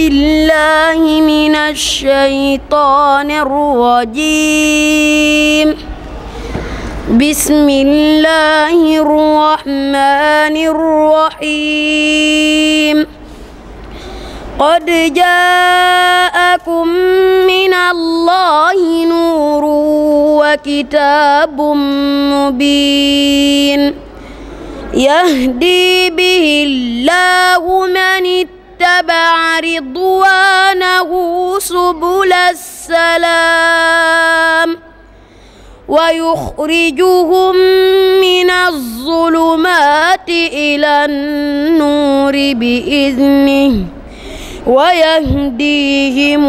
بالله من الشيطان الرجيم. بسم الله الرحمن الرحيم. قد جاءكم من الله نور وكتاب مبين يهدي به الله من اتبع رضوانه سبل السلام ويخرجهم من الظلمات إلى النور بإذنه ويهديهم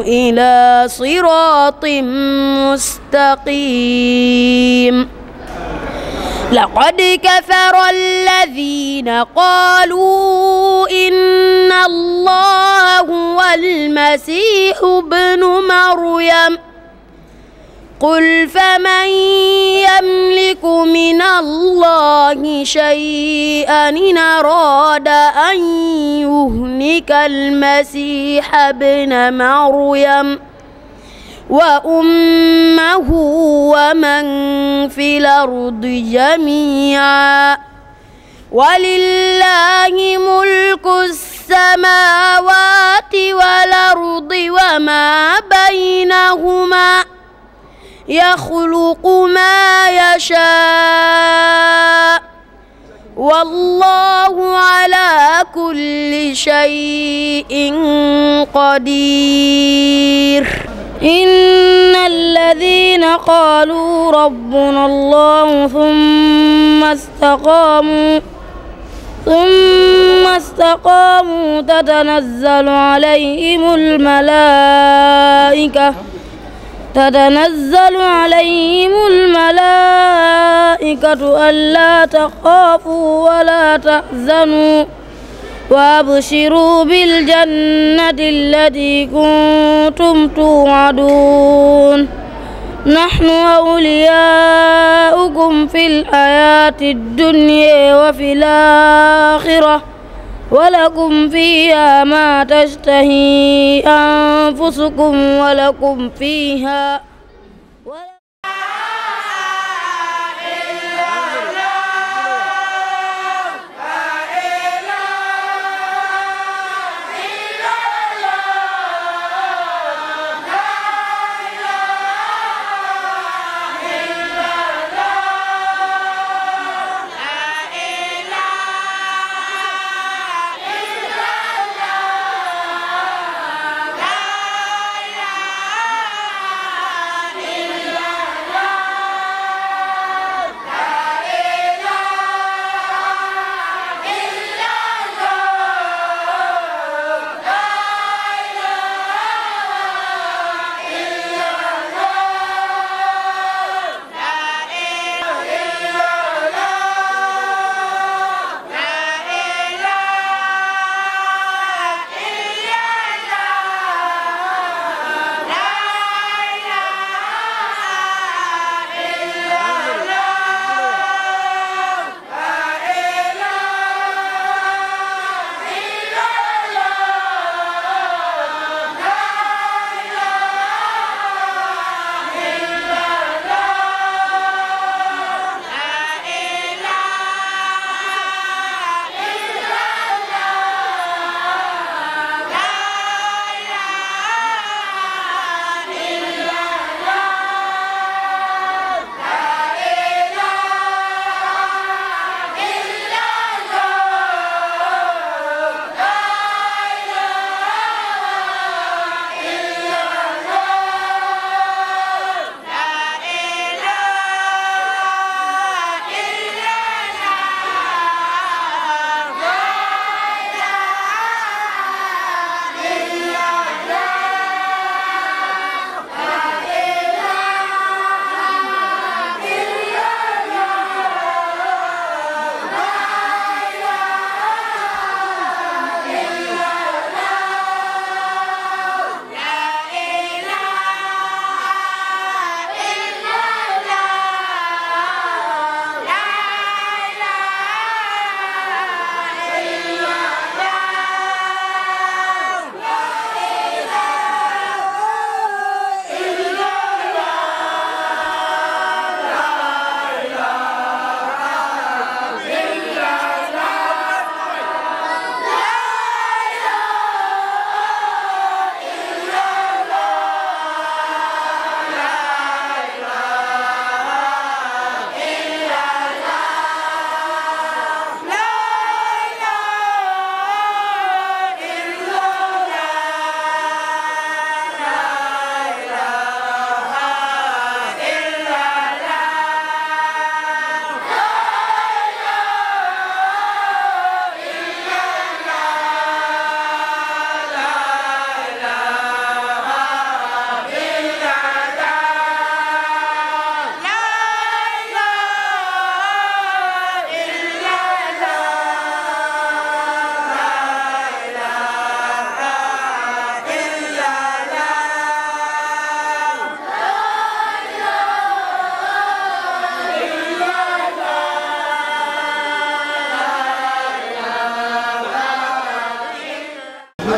إلى صراط مستقيم. لقد كفر الذين قالوا إن الله هو المسيح ابن مريم قل فمن يملك من الله شيئا إن أراد أن يهلك المسيح ابن مريم وأمه ومن في الأرض جميعا ولله ملك السماوات والأرض وما بينهما يخلق ما يشاء والله على كل شيء قدير. إن الذين قالوا ربنا الله ثم استقاموا تتنزل عليهم الملائكة ألا تخافوا ولا تحزنوا وأبشروا بالجنة التي كنتم توعدون نحن أولياؤكم في الحياة الدنيا وفي الآخرة ولكم فيها ما تشتهي أنفسكم ولكم فيها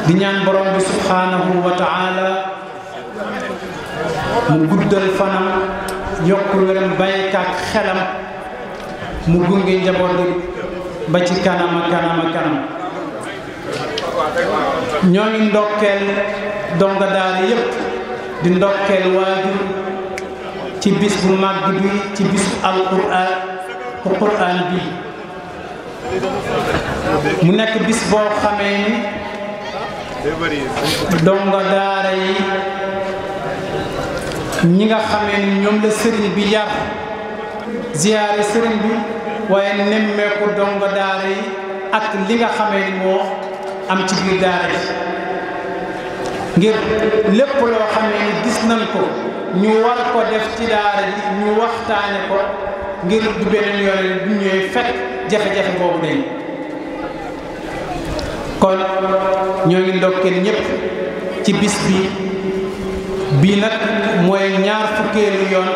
di ñaan borom bi subhanahu wa ta'ala mu guddal fanam yokk wéram baykat xelam mu gunge njaboot ba ci kanam ñoo ngi ndokkeel donga daara yépp di ndokkeel waajur ci bis bu màgg bi ci bis alquran bi mu nekk bis boo xamee ni donga daara yi ñi nga xamee ni ñoom la sëriñ bi yar ziyaare sëriñ bi waaye nemmeeku donga daara yi ak li nga xamee ni moo am ci biir daara yi ngir lépp loo xamee ni gis nañ ko ñu war ko def ci daara ji ñu waxtaane ko ngir du beneen yoon bu ñëwee fekk jafe-jafe boobu dañ kon ñoo ngi ndokkeel ñépp ci bis bi bii nag mooy ñaar fukkeelu yoon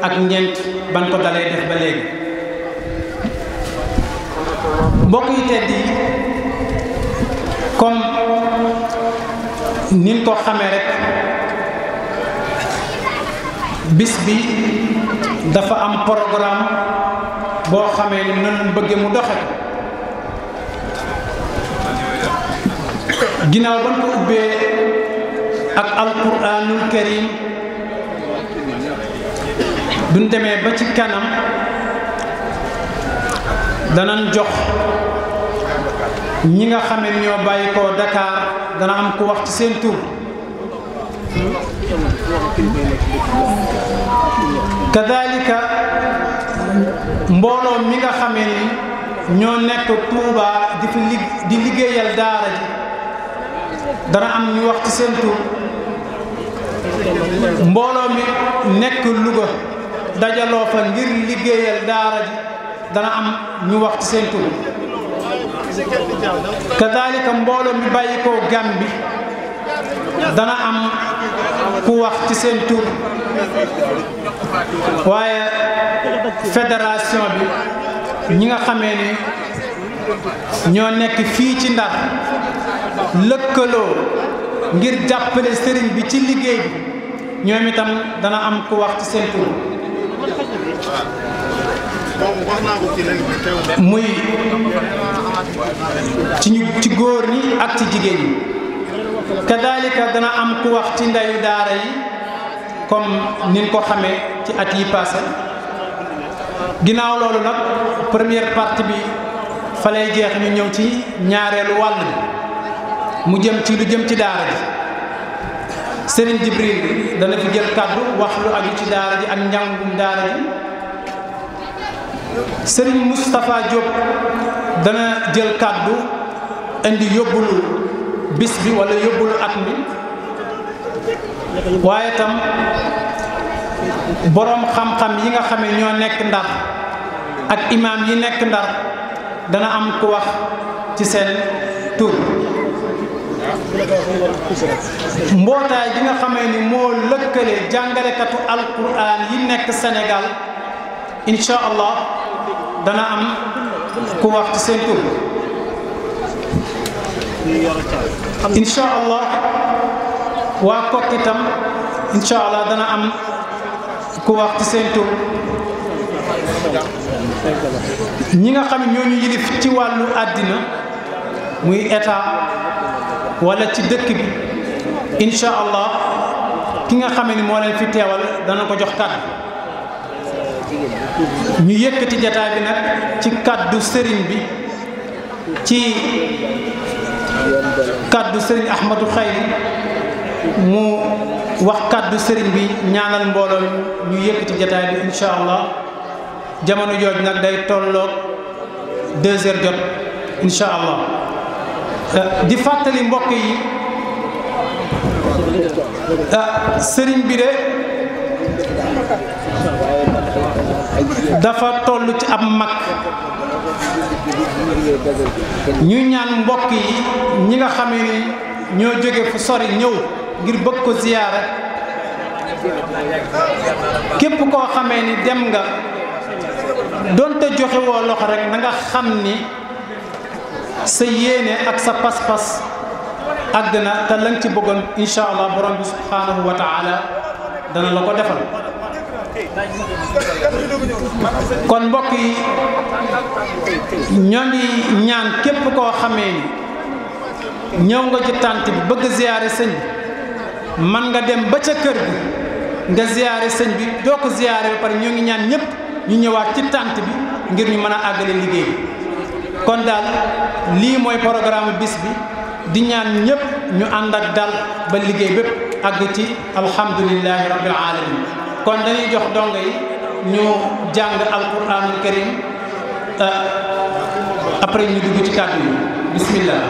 ak ñeent ban ko dalee def ba léegi mbokk yi tedd yi comme nin ko xamee rek bis bi dafa am programme boo xamee ni nan bëgge mu doxe ginnaaw ban ko ubbee ak alquranul karim duñ demee ba ci kanam danañ jox ñi nga xam ne ñoo bàyyi ko Dakar dana am ku wax ci seen tur kadalika mbooloo mi nga xamee ni ñoo nekk Touba di liggéeyal daara ji dana am ñu wax ci seen tur mbooloo mi nekk Louga dajaloo fa ngir liggéeyal daara ji dana am ñu wax ci seen tur kadalika mbooloo mi bàyyi ko Gàmbi dana am ku wax ci seen tur waaye fédération bi ñi nga xamee ni ñoo nekk fii ci Ndar lëkkaloo ngir jàppale sëriñ bi ci liggéey bi ñoom itam dana am ku wax ci seen tur muy ci góor ñi ak ci jigéen ñi kadalika dana am ku wax ci ndeyu daara yi comme nin ko xamee ci at yi passé ginnaaw loolu nag première partie bi fa lay jeex ñu ñëw ci ñaareelu wàll bi mu jëm ci lu jëm ci daara ji Serigne Jibril dana fi jël kàddu wax lu aju ci daara ji ak njàngum daara ji Serigne Moustapha Diop dana jël kàddu indi yóbbulu bis bi wala yóbbulu at mi waaye tam boroom xam-xam yi nga xam ne ñoo nekk Ndar ak imaam yi nekk Ndar dana am ku wax ci seen tur mbootaay gi nga xamee ni moo lëkkale jàngalekatu alquran yi nekk Sénégal incha allah dana am ku wax ci seen tur incha allah waa Kokki tam incha allah dana am ku wax ci seen tur ñi nga xam ñoo ñu yilif ci wàllu àddina muy état wala ci dëkk bi incha allah ki nga xam ni moo leen fi teewal dana ko jox kàddu ñu yëkkati jataay bi nag ci kàddu sëriñ bi ci kàddu sëriñ Ahmadou Khayri mu wax kàddu sëriñ bi ñaanal mbooloo ñu yëkkati jataay bi incha allah jamono jooj nag day tolloog 2 heures jot incha allah di fàttali mbokk yi sëriñ bi de dafa toll ci ab mag ñu ñaan mbokk yi ñi nga xam ni ñoo jóge fu sori ñëw ngir bëgg ko ziyaara képp koo xamee ni dem nga donte joxe woo loxo rek na nga xam ni sa yéene ak sa pas-pas àgg na te lañ ci bëggoon incha allah borom bi subhanahu wa taala dana la ko defal. kon mbokk yi ñoo ngi ñaan képp koo xamee ni ñëw nga ci tànt bi bëgg ziyaare sëñ bi man nga dem ba ca kër gi nga ziyaare sëñ bi doo ko ziyaare ba pare ñoo ngi ñaan ñëpp ñu ñëwaat ci tànt bi ngir ñu mën a àggale liggéey bi. kon daal lii mooy programme bis bi di ñaan ñëpp ñu ànd ak dal ba liggéey bépp àgg ci alhamdulillahi rabbil alamin. kon dañuy jox dongo yi ñu jàng alquranul karim après ñu dugg ci kàddu yi bismillah.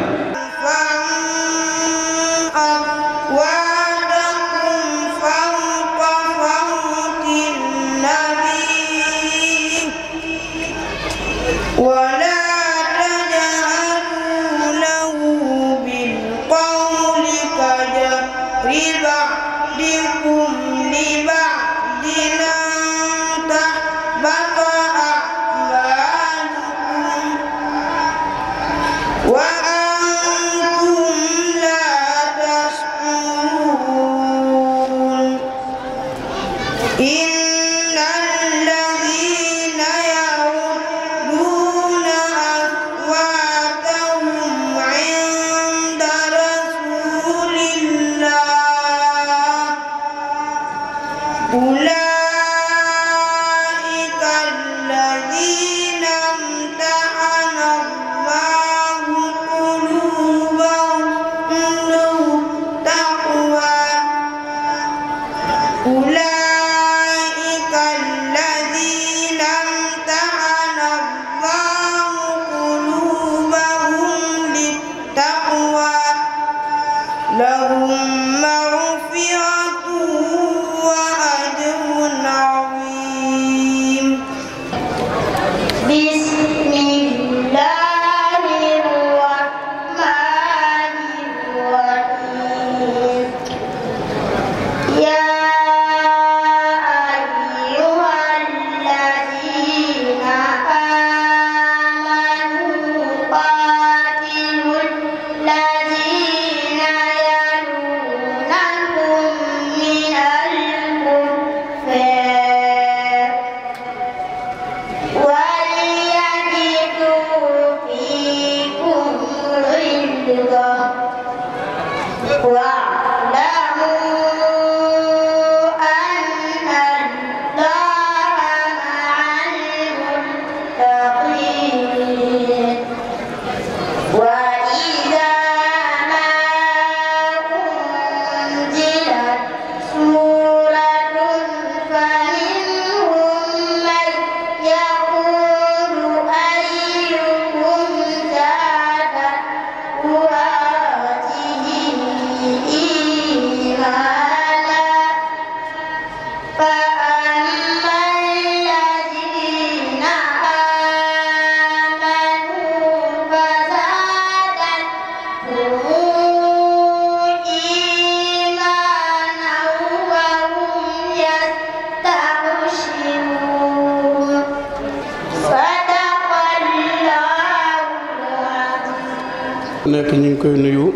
nekk ñu ngi koy nuyu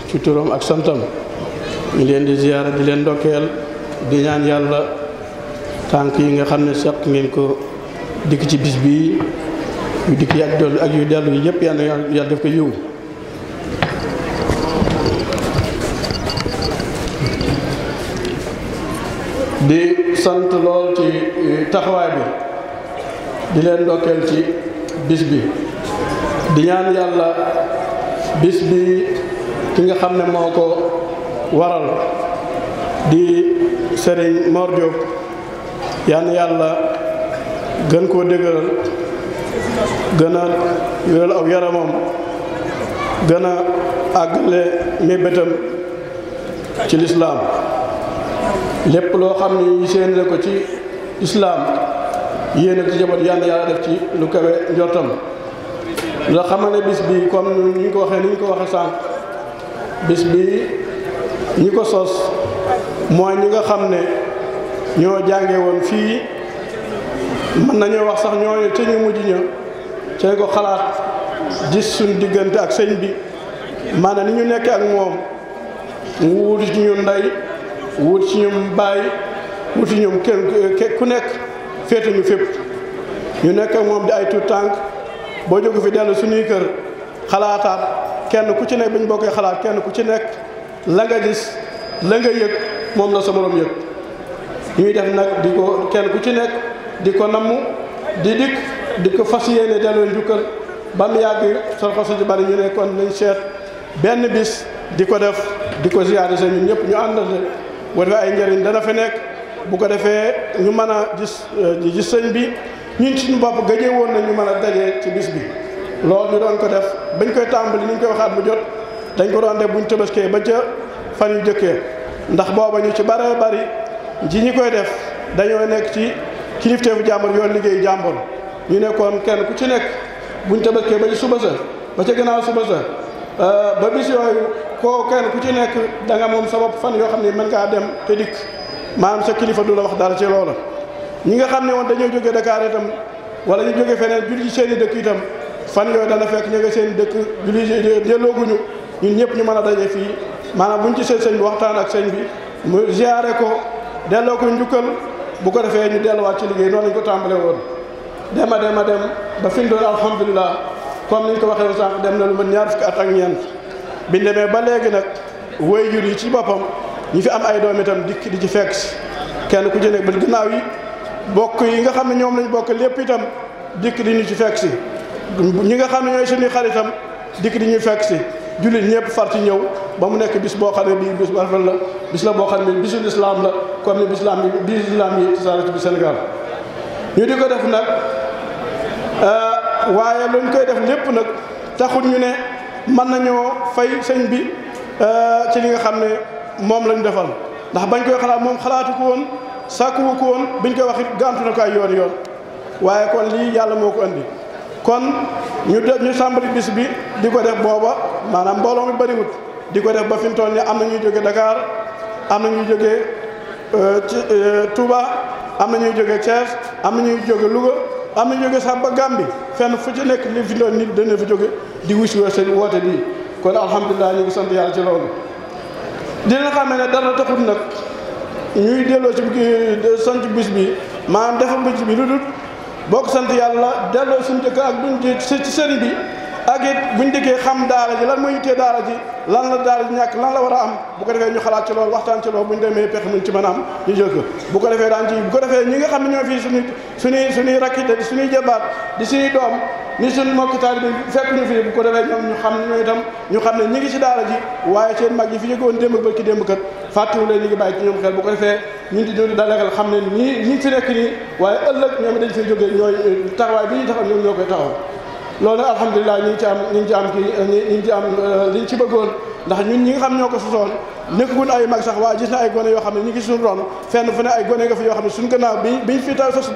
ci turam ak santam ñu leen di ziyaara di leen ndokkeel di ñaan yàlla tànk yi nga xam ne seq ngeen ko dikk ci bis bii yu dikk yi ak yu dellu yi yëpp yàlla def ko yiw di sant lool ci taxawaay bi di leen ndokkeel ci bis bi di ñaan yàlla bis bi ki nga xam ne moo ko waral di Serigne Mor Diop yàlla gën koo dëgëral gën a wéral aw yaramam gën a àggale mébétam ci lislaam lépp loo xam ne seen la ko ci islaam yéen ak ci jaboot yàlla def ci lu kawe njortam la xam ne bis bi comme ni ñu ko waxee sànq bis bi ñi ko sos mooy ñi nga xam ne ñoo jànge woon fii mën nañoo wax sax ñooñu ca ñu mujj ña ca ko xalaat gis suñ diggante ak sëñ bi maanaam ni ñu nekkee ak moom mu wuti ci ñun ndey wuti ci ñun baay wuti ñoom kenn ku nekk féete ñu fépp ñu nekk ak moom di ay tuut tànk boo jógu fi dellu suñuy kër xalaataat kenn ku ci nekk bañ bokkee xalaat kenn ku ci nekk la nga gis la nga yëg moom la sa morom yëg ñuy def nag di ko kenn ku ci nekk di ko namm di dikk di ko fas yéene delloo njukkal ba mu yàgg sol xosu ci bari ñu ne kon nañ seet benn bis di ko def di ko ziyaare sa ñun ñëpp ñu àndal bu defee ay njëriñ dana fa nekk bu ko defee ñu mën a gis sëñ bi ñun suñu bopp gëjee woon na ñu mën a daje ci bis bi loolu ñu doon ko def bañ koy tàmbali ni ñu koy waxaat bu jot dañ ko doon def buñ tëbaskee ba ca fan yu jëkkee ndax booba ñu ci bare bari ji ñi koy def dañoo nekk ci kilifteefu jàmbur yoon liggéey jàmbur ñu nekkoon kenn ku ci nekk buñ tëbaskee ba ci suba sa ba ca gannaaw suba sa ba bis yooyu koo kenn ku ci nekk da nga moom sa bopp fan yoo xam ne mën ngaa dem te dikk maanaam sa kilifa du la wax dara ci loola ñi nga xam ne woon dañoo jóge Dakar itam wala ñu jóge feneen julli ci seen i dëkk itam fan yooyu dana fekk ñu nga seen i dëkk julli dellooguñu ñun ñëpp ñu mën a daje fii maanaam buñ ci seen sëñ bi waxtaan ak sëñ bi mu ziare ko delloo ko njukkal bu ko defee ñu delluwaat ci liggéey noonu lañ ko tàmbale woon dem ba fi ñu doon alhamdulilah comme niñ ko waxee woon sànq dem na lu mën ñaar fukki at ak ñeent biñ demee ba léegi nag waajur yi ci boppam ñi fi am ay doom itam dikk di ci fekk si kenn ku ci nekk ba ginnaaw yi bokk yi nga xam ne ñoom lañ bokk lépp itam dikk di ñu ci fekk si ñi nga xam ne ñooy suñuy xaritam dikk di ñu fekk si jullit ñëpp far ci ñëw ba mu nekk bis boo xam ne bii bis bu rafet la bis la boo xam ne bisul islam la comme ni bislam yi tasaaroo ci bi Sénégal ñu di ko def nag waaye luñ koy def lépp nag taxul ñu ne mën nañoo fay sëñ bi ci li nga xam ne moom lañ defal ndax bañ koy xalaat moom xalaatu ko woon sàkkuwu ko woon biñ koy wax it gàntu na ko ay yoon waaye kon lii yàlla moo ko andi kon ñu sàmbali bis bi di ko def booba maanaam mbooloo mi bëriwut di ko def ba fi mu toll nii am na ñuy jóge Dakar am na ñuy jóge Touba am na ñuy jóge Thiès am na ñuy jóge Louga am na ñuy jóge sax ba Gambie fenn fu ci nekk li fi doon nit dana fa jóge di wusi seen woote bii kon alhamdulilah ñu ngi sant yàlla ci loolu dina xam ne dara taxut nag ñuy delloo ci sant bis bi maanaam defal bis bi lu dul boo ko sant yàlla delloo suñu dëkk ak buñ ci sëriñ bi ak it buñ dëkkee xam daara ji lan mooy yittee daara ji lan la daara ji ñàkk lan la war a am bu ko defee ñu xalaat ci loolu waxtaan ci loolu buñ demee pexe muñ ci mën a am ñu jël ko bu ko defee daan ci bu ko defee ñi nga xam ne ñoo fii suñuy rakkite di suñuy jabaat di suñuy doom ni suñu mbokki taalibe bi fekk ñu fii bu ko defee ñoom ñu xam ñoo itam ñu xam ne ñi ngi ci daara ji waaye seen mag yi fi jógoon démb ba ki démb kat fàttewu leen ñi ngi bàyyi ci ñoom xel bu ko defee ñun di dund dalekal xam ne ñi fi nekk nii waaye ëllëg ñoom dañ fay jógee ñooy taxawaay bi ñu taxaw ñoom ñoo koy taxaw loolu nag alhamdulilah ñu ngi ci am liñ ci bëggoon ndax ñun ñi nga xam ñoo ko sosoon nekkugun ay mag sax waaye gis na ay gone yoo xam ne ñu ngi suñu ron fenn fu ne ay gone nga fi yoo xam ne suñu gannaaw biñ fi taw sos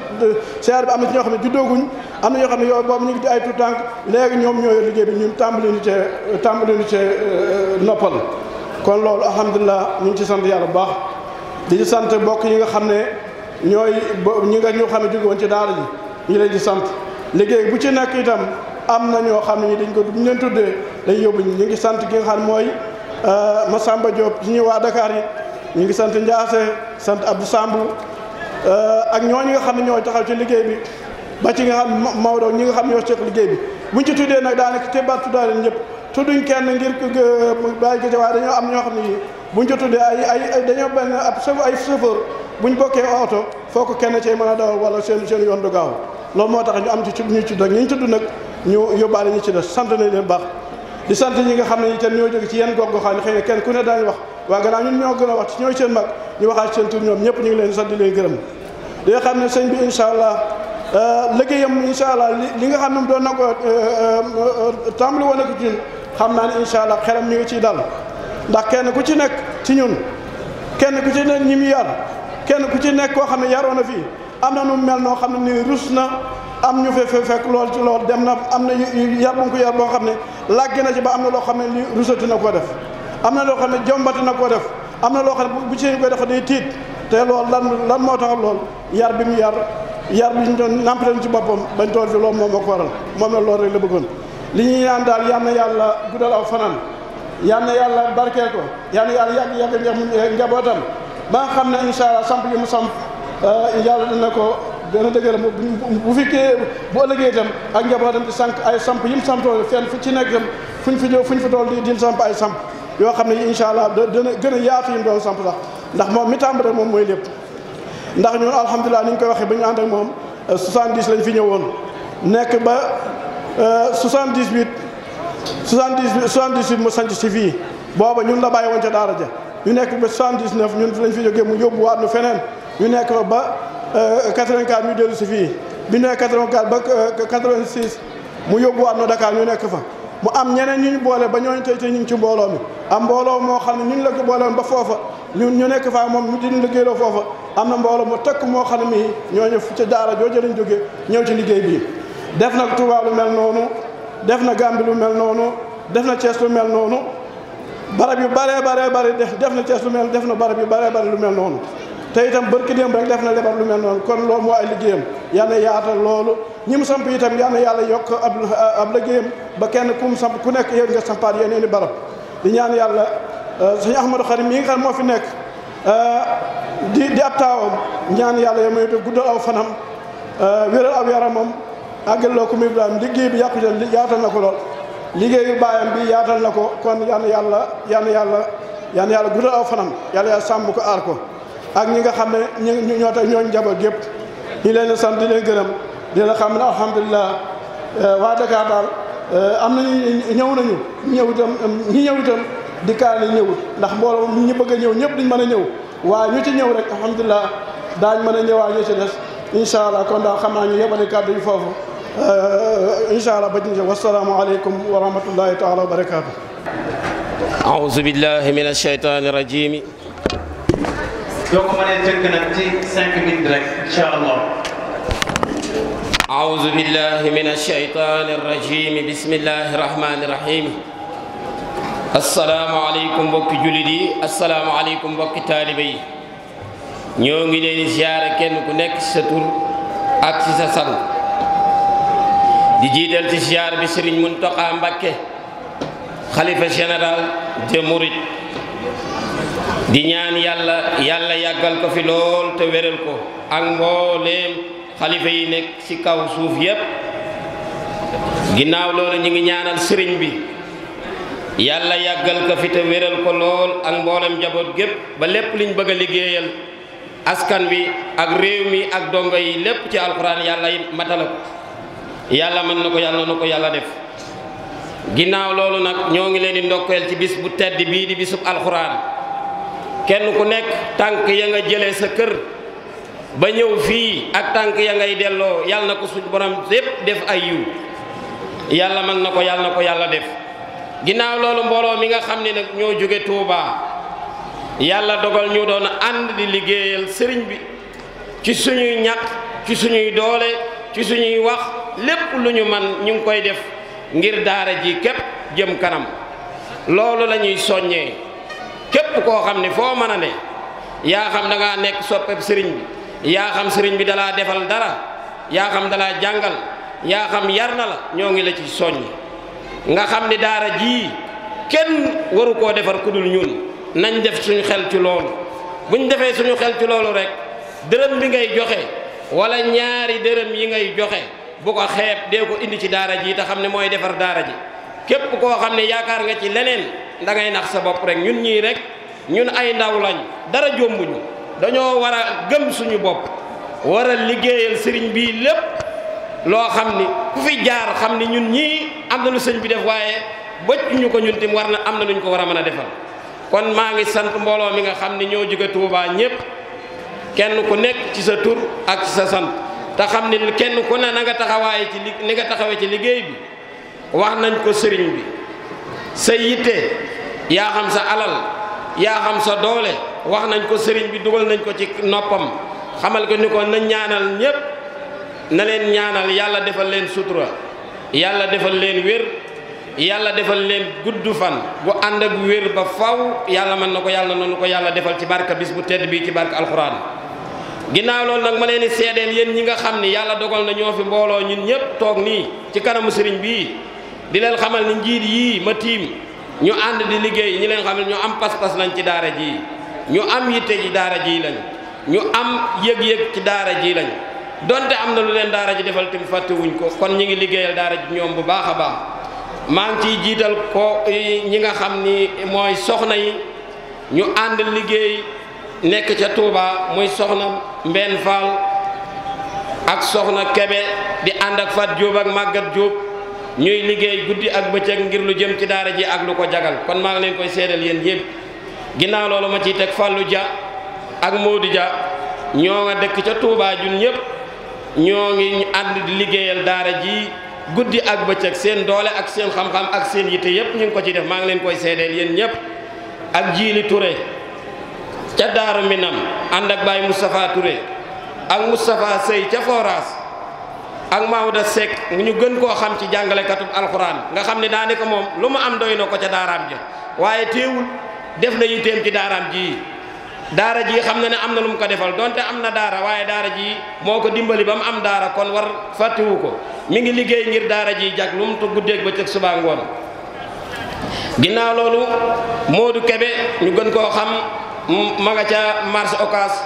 seer bi am na ci ñoo xam ne juddooguñ am na ñoo xam ne yow boobu ñu ngi di ay tout tànk léegi ñoom ñoo yor liggéey bi ñun tàmbali ñu cee noppal kon loolu alhamdulilah ñu ngi ci sant yàlla bu baax di ci sant bokk yi nga xam ne ñoo xam ne jóge woon ci daara ji ñu leen di sant liggéey bu ci nekk itam am na ñoo xam ne ñi dañ ko bu ñu leen tuddee dañ yóbbu ñu ngi sant ki nga xam ne mooy Massamba Diop ci ñuy waa Dakar yi ñu ngi sant Ndiasse sant Abdou Sambou ak ñooñu nga xam ne ñoo taxaw ci liggéey bi ba ci nga xam Maodo ñi nga xam ne ñoo seq liggéey bi buñ ci tuddee nag daanaka tebaat tuddaale ñëpp tudduñ kenn ngir bàyyi ko ci waaye dañoo am ñoo xam ne buñ ci tuddee ay dañoo benn ay chauffeur buñ bokkee oto foo ko kenn cee mën a dawal wala seen yoon du gaaw loolu moo tax ñu am ci ñu tudd ak ñi ñu tudd nag ñu yóbbaale ñu ci des sant nañ leen baax di sant ñi nga xam ne itam ñoo jóge ci yenn gox-goxaan yi xëy na kenn ku ne daañu wax waaye gannaaw ñun ñoo gën a wax ci ñooy seen mag ñu waxaat seen tur ñoom ñëpp ñu ngi leen sant di leen gërëm di nga xam ne sëñ bi incha allah liggéeyam incha allah li nga xam ne doon na ko tàmbali woon ak ñun xam naa ne incha allah xelam mi ngi ciy dal ndax kenn ku ci nekk ci ñun kenn ku ci nekk ñi mu yar kenn ku ci nekk koo xam ne yaroon na fii am na nu mel noo xam ne nii rus na am ñu fekk lool ci lool dem na am na yar bu ko yar boo xam ne làgg na ci ba am na loo xam ne li rusati na koo def am na loo xam ne jombati na koo def am na loo xam ne bu ci koy def day tiit te loolu lan moo tax lool yar bi mu yar bi ñu doon nampalen ci boppam bañ tool fi loolu moom moo ko waral moom la loolu rek la bëggoon li ñuy ñaan daal yal na yàlla guddal aw fanaan yal na yàlla barkeel ko yal na yàlla yàgg njabootam ba nga xam ne incha allah samp yi mu samp yàlla dina ko gën a dëgëral bu fekkee bu ëllëgee itam ak njabootam di sànq ay samp yi mu sampoo fenn fu ci nekk itam fuñ fi tool di samp ay samp yoo xam ne incha allah dana gën a yaatu yi mu doon samp sax ndax moom mi tàmbale moom mooy lépp ndax ñun alhamdulilah ni ñu koy waxee ba ñu ànd ak moom 70 lañ fi ñëwoon nekk ba 78 mu sanc si fii booba ñun la bàyyi woon ca daara ja ñu nekk ba 79 ñun lañ fi jógee mu yóbbuwaat nu feneen ñu nekk fa ba 84 ñu dellu si fii bi ñu nekk 84 ba 86 mu yóbbuwaat nu Dakar ñu nekk fa mu am ñeneen ñu boole ba ñooñu tey ñu ngi ci mbooloo mi am mbooloo moo xam ne ñu la ko boole ba foofa ñu nekk faa moom ñu dinu liggéeyloo foofa am na mbooloo mu tëkk moo xam ne mii ñooñu ci daara jooju lañ jógee ñëw ci liggéey bii def na Touba lu mel noonu def na Gambie lu mel noonu def na Thiès lu mel noonu barab yu bare def na Thiès lu mel def na barab yu bare lu mel noonu te itam barki démb rek def na lebar lu mel noonu kon loolu moo ay liggéeyam yal na yaatal loolu ñi mu samp itam yal na yàlla yokk ab liggéeyam ba kenn ku mu samp ku nekk yéen nga sampaat yeneen i barab di ñaan yàlla sëñ Ahmadou Xarim mi nga xam moo fi nekk di ab taawam ñaan yàlla yow mooy guddal aw fanam wéral aw yaramam àggal loo ko mu Ibrahima liggéey bi yaatal na ko lool liggéeyu baayam bi yaatal na ko kon yal na yàlla guddal aw fanam yàlla sàmm ko aar ko ak ñi nga xam ne ñoo tax ñooñ njaboot gépp ñi leen sant di leen gërëm di la xam ne alhamdulilah waa Dakar daal am nañu ñëw itam di kaar ni ñëwut ndax mbooloo ñi bëgg a ñëw ñëpp duñ mën a ñëw waaye ñu ci ñëw rek alhamdulilah daañ mën a ñëwaat ñu ci des incha allah kon daal xam naa ñu yebale kàddu yi foofu incha allah ba ñu wasalaamu aleykum wa rahmatullahi taala wa barakaatu. aouzu billahi min ashaytani rajim. yoo ko mënee tënk nag ci 5 minutes rek incha allah. aouzu billahi min ashaytani rajim bismillahi rahmani rahim. asalaamaaleykum mbokki jullit yi asalaamaaleykum mbokki taalibe yi ñoo ngi leen di ziyaare kenn ku nekk ci sa tur ak ci sa sant di jiital ci ziyaar bi Serigne Mountakha Mbacké xalifa général des Mourides di ñaan yàlla yàggal ko fi lool te wéral ko ak mbooleem xalifa yi nekk ci kaw suuf yépp ginnaaw loolu ñu ngi ñaanal sëriñ bi yàlla yàggal ko fi te wéral ko lool ak mboolem njaboot gépp ba lépp liñ bëgg a liggéeyal askan wi ak réew mi ak dongo yi lépp ci alxuraan yàlla matala ko yàlla mën na ko yàlla na ko yàlla def ginnaaw loolu nag ñoo ngi leen di ndokkeel ci bis bu tedd bii di bisub alxuraan kenn ku nekk tànk ya nga jëlee sa kër ba ñëw fii ak tànk ya ngay delloo yàlla na ko suñ borom yépp def ay yiw yàlla mën na ko yàlla def ginnaaw loolu mbooloo mi nga xam ne nag ñoo jóge Touba yàlla dogal ñu doon ànd di liggéeyal sëriñ bi ci suñuy ñàkk ci suñuy doole ci suñuy wax lépp lu ñu man ñu ngi koy def ngir daara ji képp jëm kanam loolu la ñuy soññee képp koo xam ne foo mën a ne yaa xam da ngaa nekk soppeeb sëriñ bi yaa xam sëriñ bi dalaa defal dara yaa xam dalaa jàngal yaa xam yar na la ñoo ngi la ci soññ nga xam ni daara ji kenn waru koo defar ku dul ñun nañ def suñu xel ci loolu buñ defee suñu xel ci loolu rek dërëm bi ngay joxe wala ñaari dërëm yi ngay joxe bu ko xeeb dee ko indi ci daara ji te xam ne mooy defar daara ji képp koo xam ne yaakaar nga ci leneen da ngay nax sa bopp rek ñun ñii rek ñun ay ndaw lañ dara jombuñu dañoo war a gëm suñu bopp war a liggéeyal sëriñ bii lépp loo xam ni ku fi jaar xam ni ñun ñii am na lu sëñ bi def waaye bëcc ñu ko ñun tim war na am na luñ ko war a mën a defal kon maa ngi sant mbooloo mi nga xam ni ñoo jóge Touba ñëpp kenn ku nekk ci sa tur ak ci sa sant te xam ni kenn ku ne na nga taxawaaye ci ni nga taxawee ci liggéey bi wax nañ ko sëriñ bi sa yitte yaa xam sa alal yaa xam sa doole wax nañ ko sëriñ bi dugal nañ ko ci noppam xamal ko ni ko na ñaanal ñëpp na leen ñaanal yàlla defal leen sutura yàlla defal leen wér yàlla defal leen gudd fan bu ànd ak wér ba faw yàlla mën na ko yàlla noonu ko yàlla defal ci barka bis bu tedd bii ci barka alxuraan ginnaaw loolu nag ma leen di seedeel yéen ñi nga xam ni yàlla dogal na ñoo fi mbooloo ñun ñëpp toog nii ci kanamu sëriñ bii di leen xamal ni njiit yii ma tiim ñu ànd di liggéey ñi leen xam ne ñu am pas-pas lañ ci daara ji ñu am yitte ci daara ji lañ ñu am yëg-yëg ci daara ji lañ donte am na lu leen daara ji defal tim fàttewuñ ko kon ñi ngi liggéeyal daara ji ñoom bu baax a baax maa ngi ciy jiital ko ñi nga xam ni mooy soxna yi ñu ànd liggéey nekk ca Touba muy soxna Mbène Fall ak soxna Kebe di ànd ak Fat Diop ak Maguette Diop ñuy liggéey guddi ak bëccëg ngir lu jëm ci daara ji ak lu ko jagal kon maa ngi leen koy seedal yéen yëpp ginnaaw loolu ma ciy teg Fallou Dia ak Modou Dia ñoo nga dëkk ca Touba jun ñëpp ñoo ngi ànd di liggéeyal daara ji guddi ak bëccëg seen doole ak seen xam-xam ak seen yitte yëpp ñu ngi ko ci def maa ngi leen koy seedeel yéen ñëpp ak Jili Touré ca Daaru Minam ànd ak Baye Moustapha Touré ak Moustapha Sey ca Foras ak Maouda Seck ñu gën koo xam ci jàngalekatub alxuraan nga xam ne daanaka moom lu mu am doy na ko ca daaraam ja waaye teewul def na yitteem ci daaraam ji daara ji xam na ne am na lu mu ko defal donte am na daara waaye daara ji moo ko dimbali ba mu am daara kon war fàttewu ko mi ngi liggéey ngir daara ji jag lu mu tu guddeeg ba cëg subaa ngoon ginnaaw loolu Modou Kebe ñu gën koo xam ma nga ca marché Ocass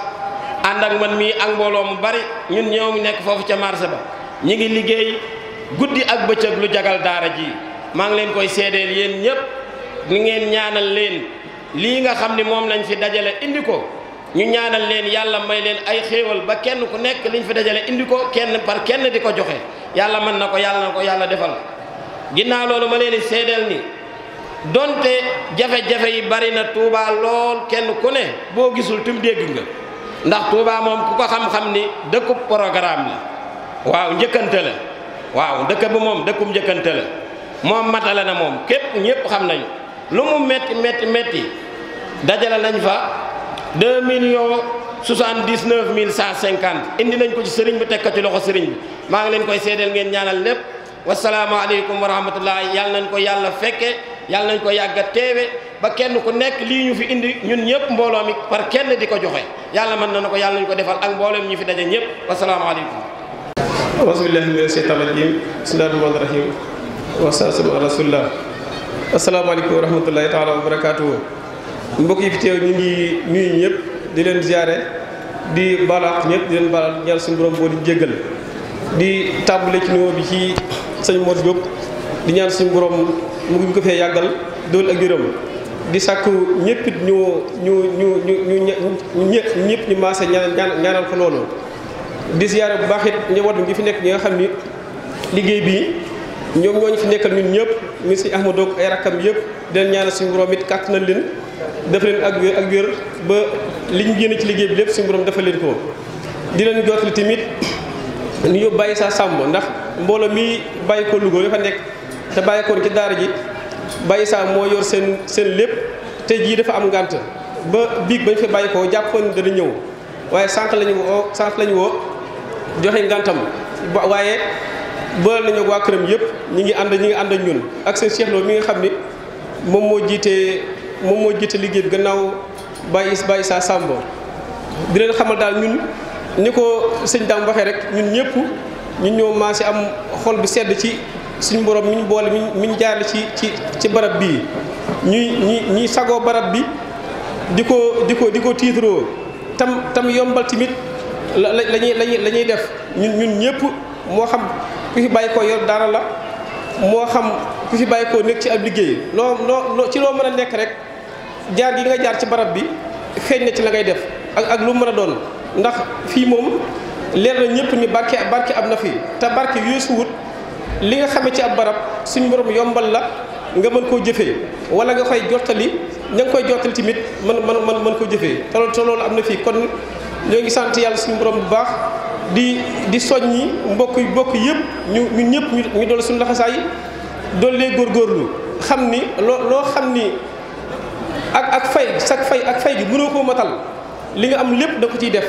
ànd ak man mii ak mbooloo mu bari ñun ñoo nekk foofu ca marché ba ñi ngi liggéey guddi ak bëccëg lu jagal daara ji maa ngi leen koy seedeel yéen ñëpp ni ngeen ñaanal leen lii nga xam ni moom lañ fi dajale indi ko ñu ñaanal leen yàlla may leen ay xéewal ba kenn ku nekk liñ fi dajale indi ko kenn par kenn di ko joxe yàlla mën na ko yàlla defal ginnaaw loolu ma leen di seedeel ni donte jafe-jafe yi bari na Touba lool kenn ku ne boo gisul tum dégg nga ndax Touba moom ku ko xam-xam ni dëkkub programme la waaw njëkkante la waaw dëkk bi moom dëkkum njëkkante la moom matale na moom képp ñëpp xam nañu lu mu metti dajale nañ fa 2,079,150 indi nañ ko ci sëriñ bi teg ko ci loxo sëriñ bi maa ngi leen koy seedeel ngeen ñaanal lépp wasalaamaaleykum wa rahmatullah yàlla nañ ko yàlla fekke yàlla nañ ko yàgga teewe ba kenn ku nekk lii ñu fi indi ñun ñëpp mbooloo mi par kenn di ko joxe yàlla mën na ko yàlla nañ ko defal ak mboolem ñu fi daje ñëpp wasalaamaaleykum auzubillahi mina shaytaani rajim bismillahi rahmaani rahim wasalaatu ala rasulillah asalaamaaleykum wa rahmatullahi taala wa barakaatuhu mbokk yi fi teew ñu ngi nuyu ñëpp di leen ziare di balaax ñëpp di leen balal ñaan suñu borom boo di jéggal di tàmbale ci nuyoo bi ci sëñ Modou Diop di ñaan suñu borom mu ngi ko fee yàggal dool ak yërëm di sàkku ñëpp it ñëpp ñu maase ñaanal ko loolu di ziare bu baax it njaboot gi fi nekk ñi nga xam ni liggéey bi ñoom ñoo ñu fi nekkal ñun ñëpp mi si Ahmadou ak ay rakkam yëpp di leen ñaanal suñu borom it kàtt nañ leen def leen ak wér ba li ñu génn ci liggéey bi lépp suñu borom defal leen ko di leen jottali tamit ni yóbbu bàyyi saa sàmm ndax mbooloo mi bàyyi ko Louga dafa nekk te bàyyi koon ci daara ji bàyyi saa moo yor seen lépp te jii dafa am ngànt ba biig bañ fa bàyyi ko jàppoon dana ñëw waaye sànq lañu woo joxe ngàntam waaye boole nañu waa këram yëpp ñi ngi ànd ak ñun ak seen Cheikh Lo mi nga xam ni moom moo jiite liggéey bi gannaaw bàyyi saa sàmm di leen xamal daal ñun ni ko sëñ Dame waxee rek ñun ñëpp ñun ñoo maase am xol bi sedd ci suñu borom mi ñu boole mi ñu jaarale ci barab bii ñuy sagoo barab bi di ko tiitaroo tam yombal tamit la ñuy def ñun ñëpp moo xam ku fi bàyyi ko yor dara la moo xam ku fi bàyyi ko nekk ci ab liggéey loo ci loo mën a nekk rek jaar gi nga jaar ci barab bi feeñ na ci la ngay def ak lu mën a doon ndax fii moom leer na ñëpp ni barke am na fi te barke yoosu wut li nga xamee ci ab barab suñu borom yombal la nga mën koo jëfee wala nga koy jottali ña nga koy jottali tamit mën koo jëfee te loolu am na fii kon ñoo ngi sant yàlla suñu borom bu baax di soññi mbokk yëpp ñu ñëpp ñu dool suñu laxasaay dool lee góorgóorlu xam ni loo xam ni ak fay gi mënoo koo matal li nga am lépp da ko ciy def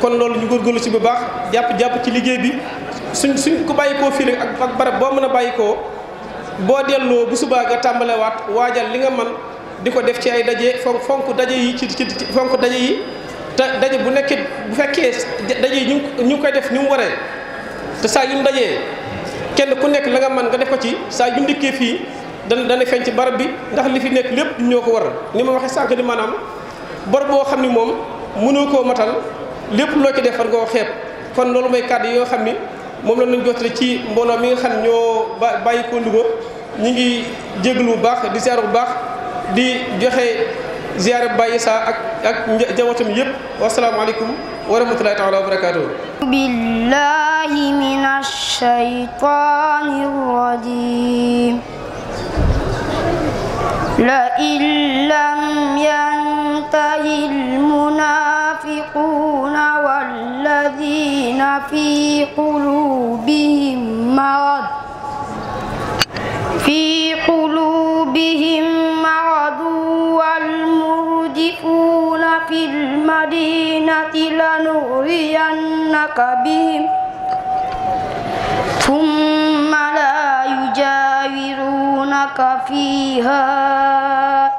kon loolu ñu góorgóorlu ci bu baax jàpp ci liggéey bi suñ ku bàyyi koo fii rek ak barab boo mën a bàyyi koo boo delloo bu subaa nga tàmbalewaat waajal li nga man di ko def ci ay daje fonk daje yi fonk daje yi te daje bu nekkee bu fekkee daje yi ñu ngi koy def ni mu waree te saa yu ñu dajee kenn ku nekk la nga man nga def ko ci saa yu ndikkee fii dana feeñ ci barab bi ndax li fi nekk lépp ñoo ko waral ni ma waxee sànq ni maanaam bor boo xam ni moom mënoo koo matal lépp loo ci defar nga xeeb kon loolu mooy kàddu yi nga xam ni moom la ñu jotale ci mbooloo mi nga xam ñoo bàyyi ko Louga ñu ngi jéglu bu baax di ziar bu baax di joxe ziar bu Baye Issa ak njabootam yëpp wasalaamaaleykum wa rahmatulahi taala wa barakaatuhu. billahi minash shaytanir rajim. لئن لم ينته المنافقون والذين في قلوبهم مرض والمرجفون في المدينة لنغرينك بهم ثم لا يجاورونك فيها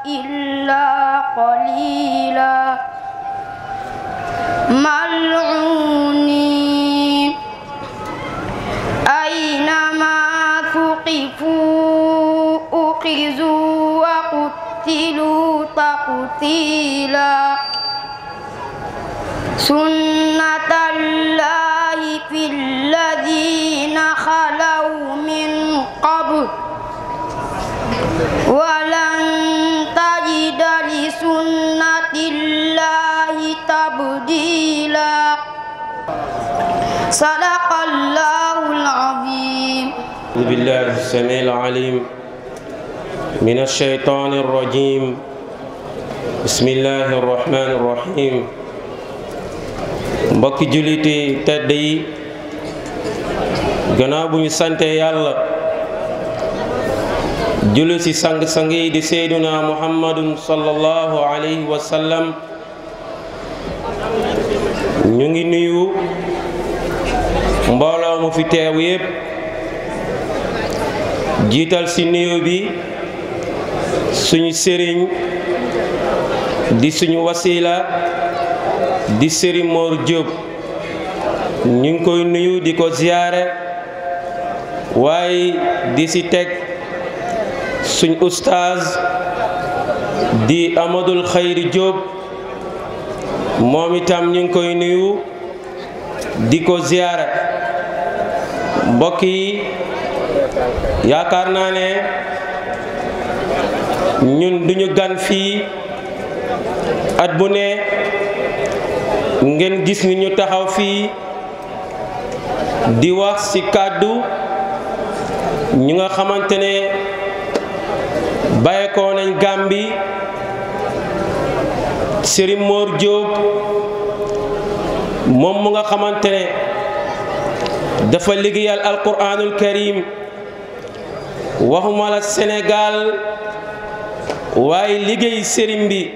إلا قليلا ملعونين أينما ثقفوا أخذوا وقتلوا تقتيلا سنة الله في الذين خلوا من قبل ولن تجد لسنة الله تبديلا صدق الله العظيم. أعوذ بالله السميع العليم من الشيطان الرجيم بسم الله الرحمن الرحيم. mbokki juliti tedd yi gannaaw bu ñu sante yàlla julli ci sang-sang yi di seyduna muhammadun sallallahu alayhi wa sallam ñu ngi nuyu mbooloo mu fi teew yépp jiital ci nuyu bi suñu sëriñ di suñu wasila di Sëriñ Mor Diop ñu ngi koy nuyu di ko ziyaare waaye di ci teg suñ ustaaz di Amadul Xayri Diop moom itam ñu ngi koy nuyu di ko ziyaare mbokk yi yaakaar naa ne ñun duñu gan fii at bu ne ngeen gis ni ñu taxaw fii di wax ci kàddu ñu nga xamante ne bàyyeekoo nañ Gàmbi Sëriñ Mor Diop moom mu nga xamante ne dafa liggéeyal alquranul karim waxuma la Sénégal waaye liggéey sëriñ bi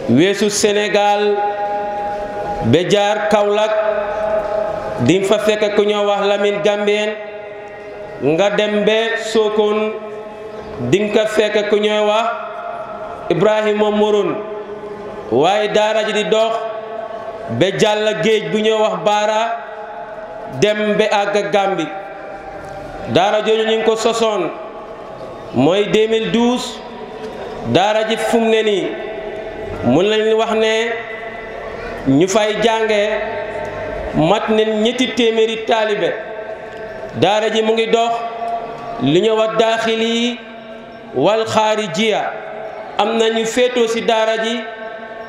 weesu Sénégal ba jaar Kaolack di fa fekk ku ñoo wax Lamine Gambien nga dem ba Sokone di nga fekk ku ñoo wax Ibrahima Moron waaye daara ji di dox ba jàll géej bu ñoo wax Baara dem ba àgg Gàmbi daara jooju ñu ngi ko sosoon mooy 2012 daara ji fu mu ne nii mun nañ wax ne ñu fay jànge mat nañ ñetti téeméeri taalibe daara ji mu ngi dox li ñu wax daaxili wal xaarijiya am na ñu féetoo ci daara ji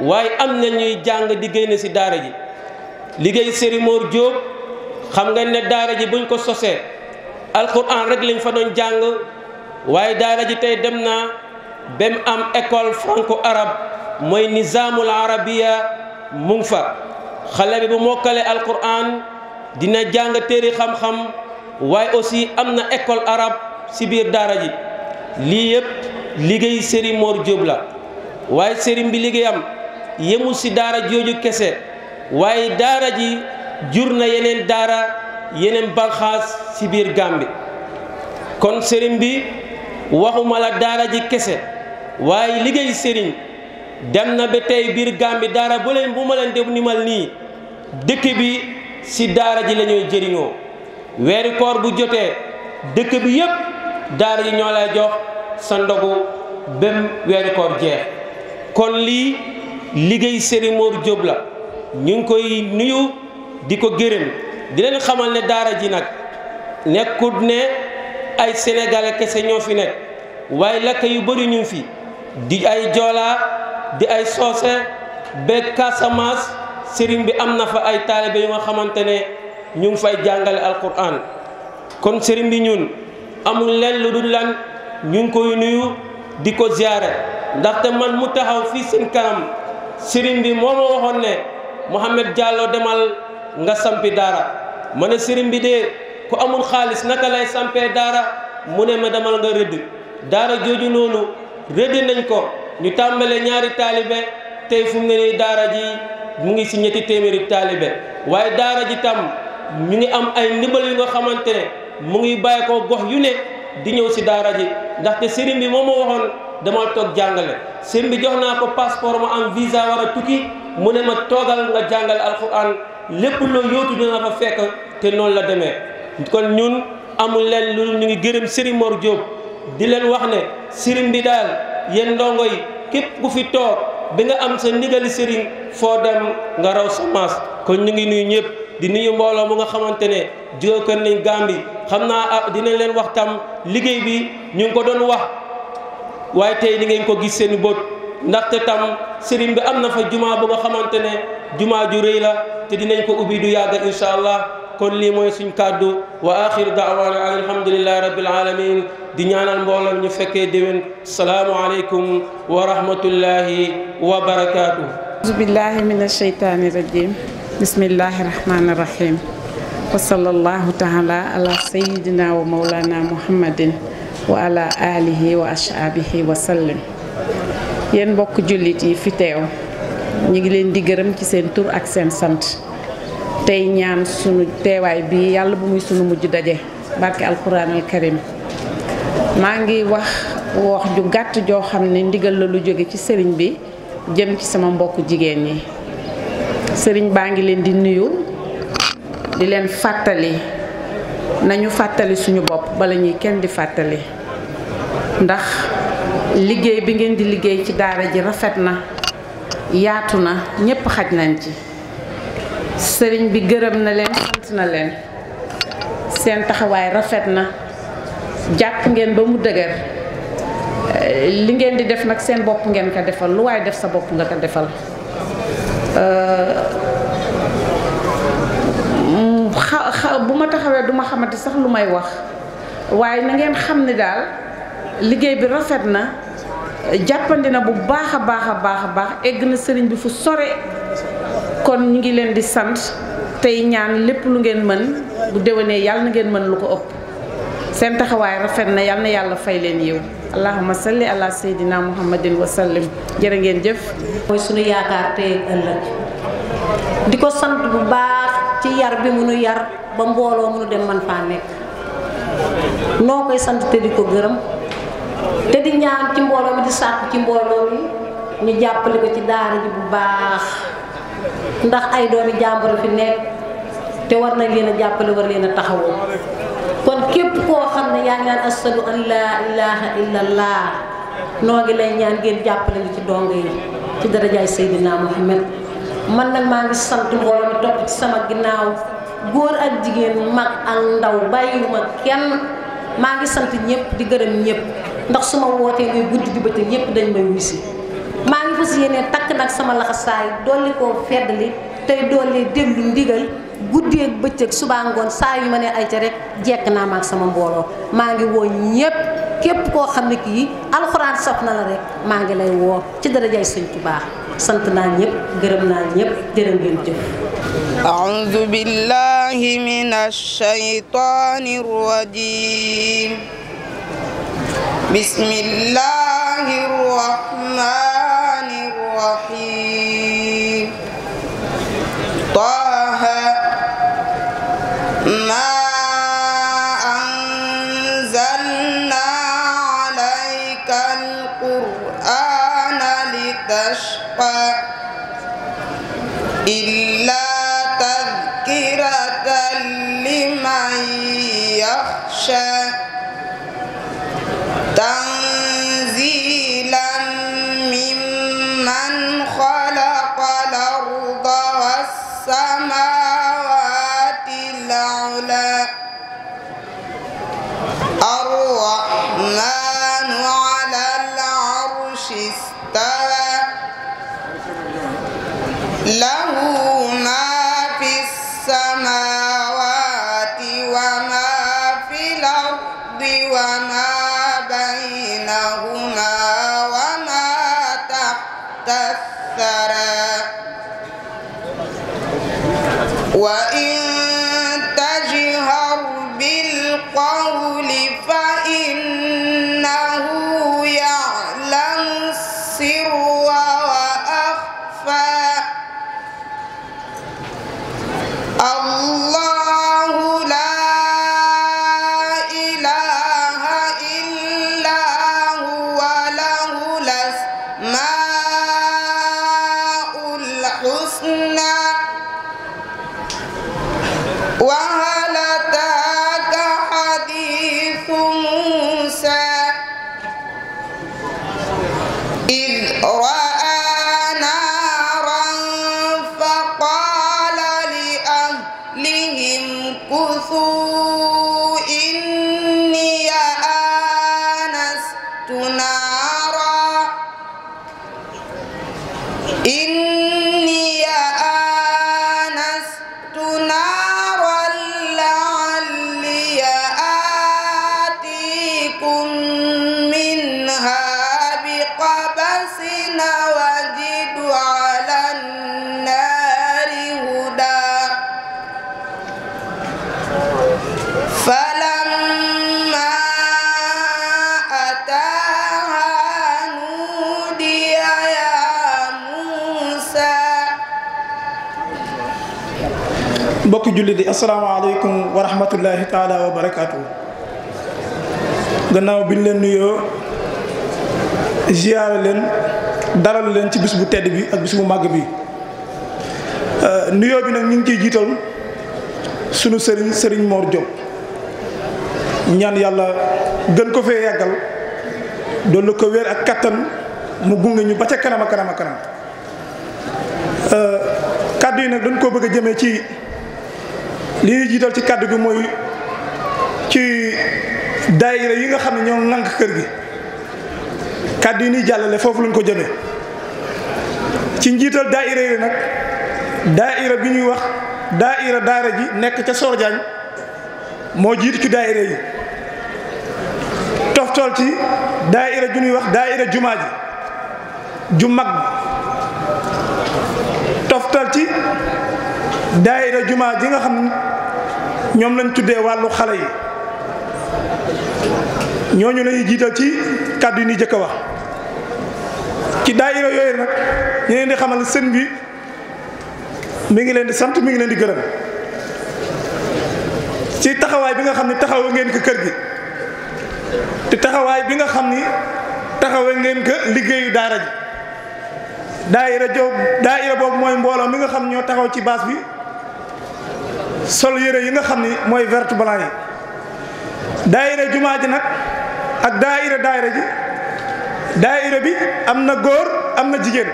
waaye am na ñuy jàng di génn ci daara ji liggéey Sëriñ Mor Diop xam nga ne daara ji buñ ko sosee alquran rek lañ fa doon jàng waaye daara ji tey dem na ba mu am école franco arabe mooy nizaamul arabiya mu ngi fa xale bi bu mokkale alquran dina jàng téere xam-xam waaye aussi am na école arabe ci biir daara ji lii yëpp liggéey Sëriñ Mor Diop la waaye sëriñ bi liggéeyam yemul ci daara jooju kese waaye daara ji jur na yeneen daara yeneen banxaas ci biir Gàmbi kon sëriñ bi waxuma la daara ji kese waaye liggéey sëriñ dem na ba tey biir Gàmbi daara bu ma leen def nimal nii dëkk bi ci daara ji la ñuy jëriñoo weeri koor bu jotee dëkk bi yépp daara ji ñoo lay jox sa ndogu bem weeru koor jeex kon lii liggéey Serigne Mor Diop la ñu ngi koy nuyu di ko gërëm di leen xamal ne daara ji nag nekkut ne ay sénégalais kese ñoo fi nekk waaye lakk yu bëri ñu fi di ay joola di ay soose beeg Casamance sëriñ bi am na fa ay taalibe yu nga xamante ne ñu ngi fay jàngale alquran kon sëriñ bi ñun amul leen lu dul lan ñu ngi koy nuyu di ko ziare ndaxte man mu taxaw fii seen kanam sëriñ bi moo ma waxoon ne Mouhamed Diallo demal nga sampi daara ma ne sëriñ bi de ku amul xaalis naka lay sampee daara mu ne ma demal nga rëdd daara jooju noonu rëdd nañ ko ñu tàmbale ñaari taalibe tey fu mu ne nii daara ji mu ngi si ñetti téeméeri taalibe waaye daara ji tam ñu ngi am ay ndimbal yu nga xamante ne mu ngi bàyyi ko gox yu ne di ñëw si daara ji ndaxte sëriñ bi moom ma waxoon demal toog jàngale sëriñ bi jox naa ko passeport ma am visa war a tukki mu ne ma toogal nga jàngale alquran lépp loo yóotu dina fa fekk te noonu la demee kon ñun amul leen lu ñu ngi gërëm Serigne Mor Diop di leen wax ne sëriñ bi daal yéen ndongo yi képp ku fi toog bi nga am sa ndigali sëriñ foo dem nga raw sa maas kon ñu ngi nuyu ñëpp di nuyu mbooloo mu nga xamante ne jóge ko nañ Gàmbi xam naa dinañ leen wax tam liggéey bi ñu ngi ko doon wax waaye tey di ngeen ko gis seen bët ndaxte tam sëriñ bi am na fa jumaa bu nga xamante ne jumaa ju rëy la te dinañ ko ubbi du yàgg incha allah kon lii mooy suñ kàddu wa axiru daawaana alhamdulillahi rabbil alamin di ñaanal mbooloo ñu fekkee déwén salaamu aleykum wa rahmatullahi wa barakaatu. auzu billahi min asheytaani rajim bismillahi rahmani rahim wa sallallahu taala ala sayidina wa maulana muhammadin wa ala alihi wa ashaabihi wa sallim. yéen mbokk jullit yi fi teew ñu ngi leen di gërëm ci seen tur ak seen sant tey ñaan sunu teewaay bi yàlla bu muy sunu mujj daje barke alquran al karim maa ngi wax ju gàtt joo xam ne ndigal la lu jóge ci sëriñ bi jëm ci sama mbokk jigéen ñi sëriñ baa ngi leen di nuyu di leen fàttali nañu fàttali suñu bopp bala ñuy kenn di fàttali ndax liggéey bi ngeen di liggéey ci daara ji rafet na yaatu na ñépp xaj nañ ci sëriñ bi gërëm na leen sant na leen seen taxawaay rafet na jàpp ngeen ba mu dëgër li ngeen di def nag seen bopp ngeen ko defal lu waaye def sa bopp nga ko defal bu ma taxawee duma xamante sax lu may wax waaye na ngeen xam ne daal liggéey bi rafet na jàppandi na bu baax a baax a baax a baax egg na sëriñ bi fu sore kon ñu ngi leen di sant tey ñaan lépp lu ngeen mën bu déwénee yàlla na ngeen mën lu ko ëpp seen taxawaay rafet na yàlla na yàlla fay leen yiw allahumma salli ala sayyidina muhammadin wa sallim jërë ngeen jëf. mooy sunu yaakaar tey ëllëg di ko sant bu baax ci yar bi mu nu yar ba mbooloo mu nu dem man faa nekk noo koy sant te di ko gërëm te di ñaan ci mbooloo mi di sàkku ci mbooloo mi ñu jàppale ko ci daara ji bu baax ndax ay doomi jàmbur fi nekk te war nañ leen a jàppale war leen a taxawoo kon képp koo xam ne yaa ngi naan ashadu an laa ilaha illallah noo ngi lay ñaan ngeen jàppale ni ci dong yi ci darajaay Seydina Muhammad man nag maa ngi sant mbooloo mi topp ci sama ginnaaw góor ak jigéen mag ak ndaw bàyyiwuma kenn maa ngi sant ñëpp di gërëm ñëpp ndax su ma wootee ngay guddi di bëccëg ñëpp dañ may wisi maa ngi fas yéene takk nag sama laxasaay dolli koo feddali tey dolli déglu ndigal guddi ak bëccëg subaa ngoon saa yu ma ne ay ca rek jekk naa ma ak sama mbooloo maa ngi woo ñëpp képp koo xam ne kii alxuraan saf na la rek maa ngi lay woo ci darajaay Sëñ Tuubaa sant naa ñëpp gërëm naa ñëpp jërë ngeen jëf. أعوذ بالله من الشيطان الرجيم بسم الله الرحمن الرحيم طه ما أنزلنا عليك القرآن لتشقى إلا تذكرة لمن يخشى تنزيلا ممن خلق الأرض والسماوات العلى الرحمن على العرش استوى له ما في السماوات وما في الأرض وما بينهما وما تحت الثرى وإن تجهر بالقول فإنه يعلم السر وأخفى الله لا إله إلا هو له الأسماء الحسنى وهل أتاك حديث موسى إذ رأى نارا فقال لأهلهم كثوا إني آنست نارا لعلي آتيكم منها بقبس وجد على النار هدى فلما أتاها نودي يا موسى mbokki jullit yi asalaamaaleykum wa rahmatullahi taala wa barakaatu. gannaaw bi ñu leen nuyoo ziyaare leen dalal leen ci bis bu tedd bi ak bis bu màgg bi nuyoo bi nag ñu ngi ciy jiital sunu sëriñ Mor Diop ñaan yàlla gën ko fee yàggal doon ko wér ak kattan mu gunge ñu ba ca kanam a kanam a kanam kàddu yi nag dañ koo bëgg a jëmee ci li ñuy jiital ci kàddu gi mooy ci daayira yi nga xam ne ñoo ŋànk kër gi kàddu yi ñuy jàllale foofu lañ ko jëmee ci njiital daayira yi nag daayira bi ñuy wax daayira daara ji nekk ca Sor Diagne moo jiitu ci daayira yi toftal ci daayira ju ñuy wax daayira jumaa ji ju mag toftal ci daayira jumaa ji nga xam ne ñoom lañ tuddee wàllu xale yi ñooñu lañuy jiital ci kàddu yi ni jëkk a wax ci daayira yooyu nag ñu leen di xamal sën bi mi ngi leen di sant mi ngi leen di gërëm ci taxawaay bi nga xam ne taxawa ngeen ko kër gi te taxawaay bi nga xam ni taxawa ngeen ko liggéeyu daara ji daayira boobu mooy mbooloo mi nga xam ñoo taxaw ci baas bi sol yére yi nga xam ni mooy vert blanc yi daayira jumaa ji nag ak daayira ji daayira bi am na góor am na jigéen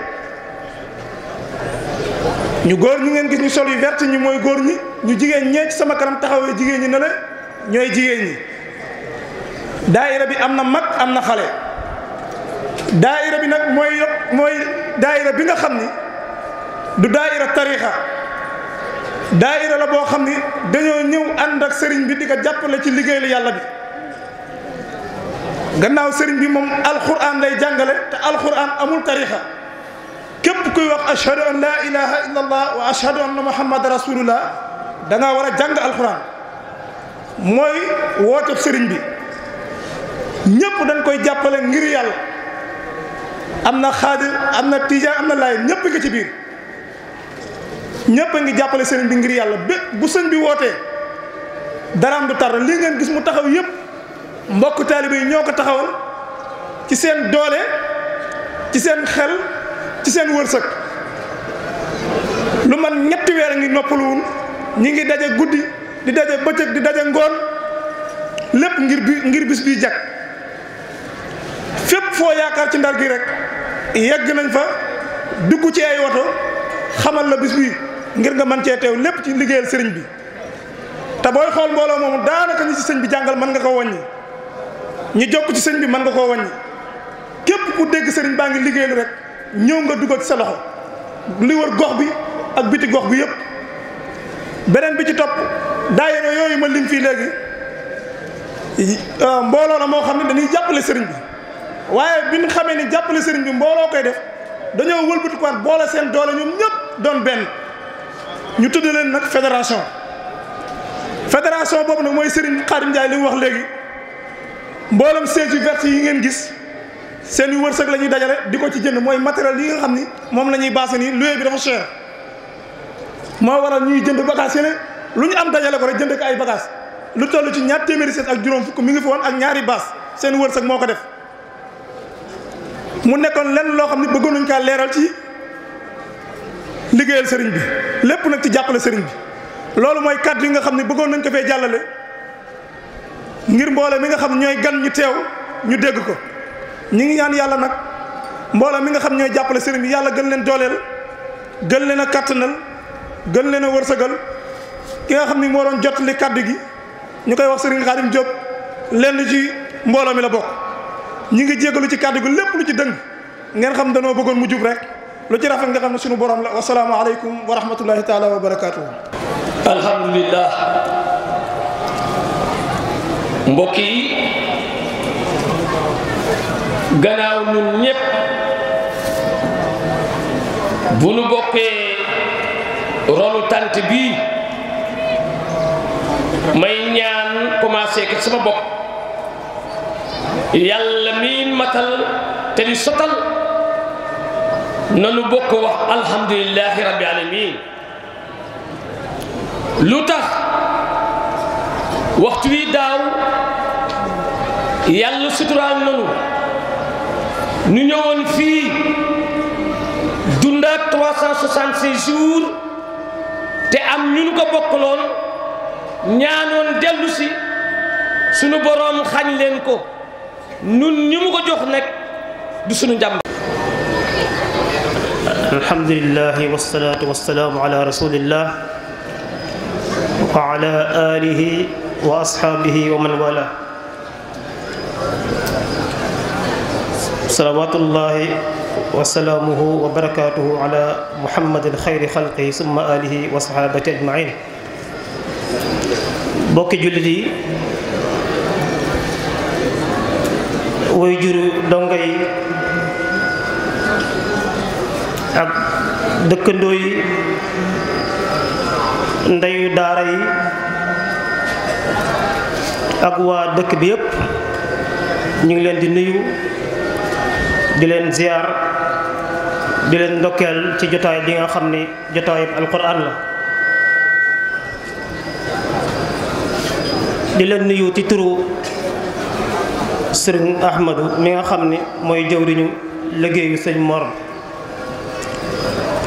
ñu góor ñi ngeen gis ñu sol yu vert ñi mooy góor ñi ñu jigéen ñee ci sama kanam taxawee jigéen ñi ne la ñooy jigéen ñi daayira bi am na mag am na xale daayira bi nag mooy daayira bi nga xam ni du daayira tariixa daayira la boo xam ni dañoo ñëw ànd ak sëriñ bi di ko jàppale ci liggéeyal yàlla bi gannaaw sëriñ bi moom alquran lay jàngale te alquran amul tariixa képp kuy wax ashhadu an laa ilaha illa allah wa ashhadu anna muhammad rasulullah da ngaa war a jàng alquran mooy woote sëriñ bi ñëpp dañ koy jàppale ngir yàlla am na xaadir am na tijaan am na laay ñëpp nga ci biir ñëpp a ngi jàppale sëriñ bi ngir yàlla bu sëñ bi wootee daraam du tar lii ngeen gis mu taxaw yëpp mbokk taalibe yi ñoo ko taxawal ci seen doole ci seen xel ci seen wërsëg lu man ñetti weer a ngi noppaluwul ñi ngi daje guddi di daje bëccëg di daje ngoon lépp ngir bis bi jag foo yaakaar ci Ndar gi rek yegg nañ fa dugg ci ay woto xamal la bis bi ngir nga mën cee teew lépp ci liggéeyal sëriñ bi te booy xool mbooloo moomu daanaka ñi ci sëñ bi jàngal mën nga ko wàññi ñi jokk ci sëñ bi mën nga koo wàññi képp ku dégg sëriñ baa ngi liggéeylu rek ñëw nga dugal ci sa loxo li wër gox bi ak biti gox bi yëpp. beneen bi ci topp daayira yooyu ma lim fii léegi mbooloo la moo xam ne dañuy jàppale sëriñ bi waaye bi ñu xamee ni jàppale sëriñ bi mbooloo koy def dañoo wëlbatikuwaat boole seen doole ñoom ñëpp doon benn ñu tudd leen nag fédération boobu nag mooy sëriñ Xaadim Njaay li mu wax léegi mboolem siège yu vert yi ngeen gis seen yu wërsëg la ñuy dajale di ko ci jënd mooy matériel yi nga xam ni moom la ñuy baase nii loué bi dafa cher moo waral ñuy jënd bagage yene lu ñu am dajale ko rek jënd ko ay bagage lu toll ci ñaar téeméeri set ak juróom fukk mi ngi fi woon ak ñaari baas seen wërsëg moo ko def mu nekkoon lenn loo xam ne bëggoon nañ kaa leeral ci liggéeyal sëriñ bi lépp nag ci jàppale sëriñ bi loolu mooy kàddu yi nga xam ne bëggoon nañ ko fee jàllale ngir mboole mi nga xam ñooy gan ñu teew ñu dégg ko ñi ngi ñaan yàlla nag mboole mi nga xam ñooy jàppale sëriñ bi yàlla gën leen dooleel gën leen a kàttanal gën leen a wërsëgal ki nga xam ni moo doon jottali kàddu gi ñu koy wax sëriñ Xaadim Diop lenn ci mbooloo mi la bokk ñi ngi jégalu ci kàddu gi lépp lu ci dëng ngeen xam danoo bëggoon mu jub rek lu ci rafet nga xam ne suñu borom la wasalaamu aleykum wa rahmatullahi taala wa barakaatuhu. alhamdulilah mbokk yi gannaaw ñun ñëpp bu nu bokkee ronu tant bii may ñaan commencé ko sama bopp yàlla mi matal te di sotal nanu bokk wax alhamdulillahi rabbi alamin lu tax waxtu wi daaw yàlla suturaal nanu ñu ñëwoon fii dundaat 366 jours te am ñu ko bokkaloon ñaanoon dellu si sunu boroom xañ leen ko nun ñu mu ko jox nag du sunu njàmb. alhamdulillahi wasalaatu wasalaamu ala rasulillah wa ala alihi wa ashaabihi wa man wala. salawatullahi wa salaamuhu wa barakatuhu ala muhammadin xayri xalqi summa alihi wa sahabati ajmain. bokki jullit yi way juru donga yi ak dëkkandoo yi ndeyu daara yi ak waa dëkk bi yépp ñu ngi leen di nuyu di leen ziar di leen ndokkeel ci jotaay bi nga xam ni jotaayub alquran la di leen nuyu ci turu sëriñ Ahmadou mi nga xam ni mooy jëwriñu liggéeyu sëñ Mor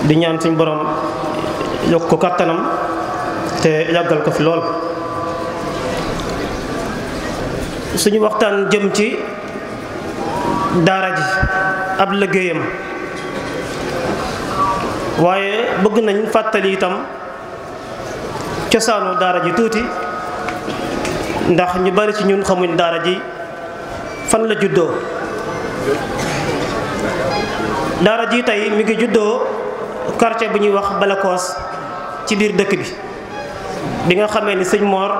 di ñaan suñ borom yokk ko kattanam te yàggal ko fi lool. suñu waxtaan jëm ci daara ji ab liggéeyam waaye bëgg nañ fàttali itam cosaanu daara ji tuuti ndax ñu bari ci ñun xamuñ daara ji fan la juddoo. daara ji tey mi ngi juddoo quartier bu ñuy wax Balakoos ci biir dëkk bi nga xamee ni sëñ Mor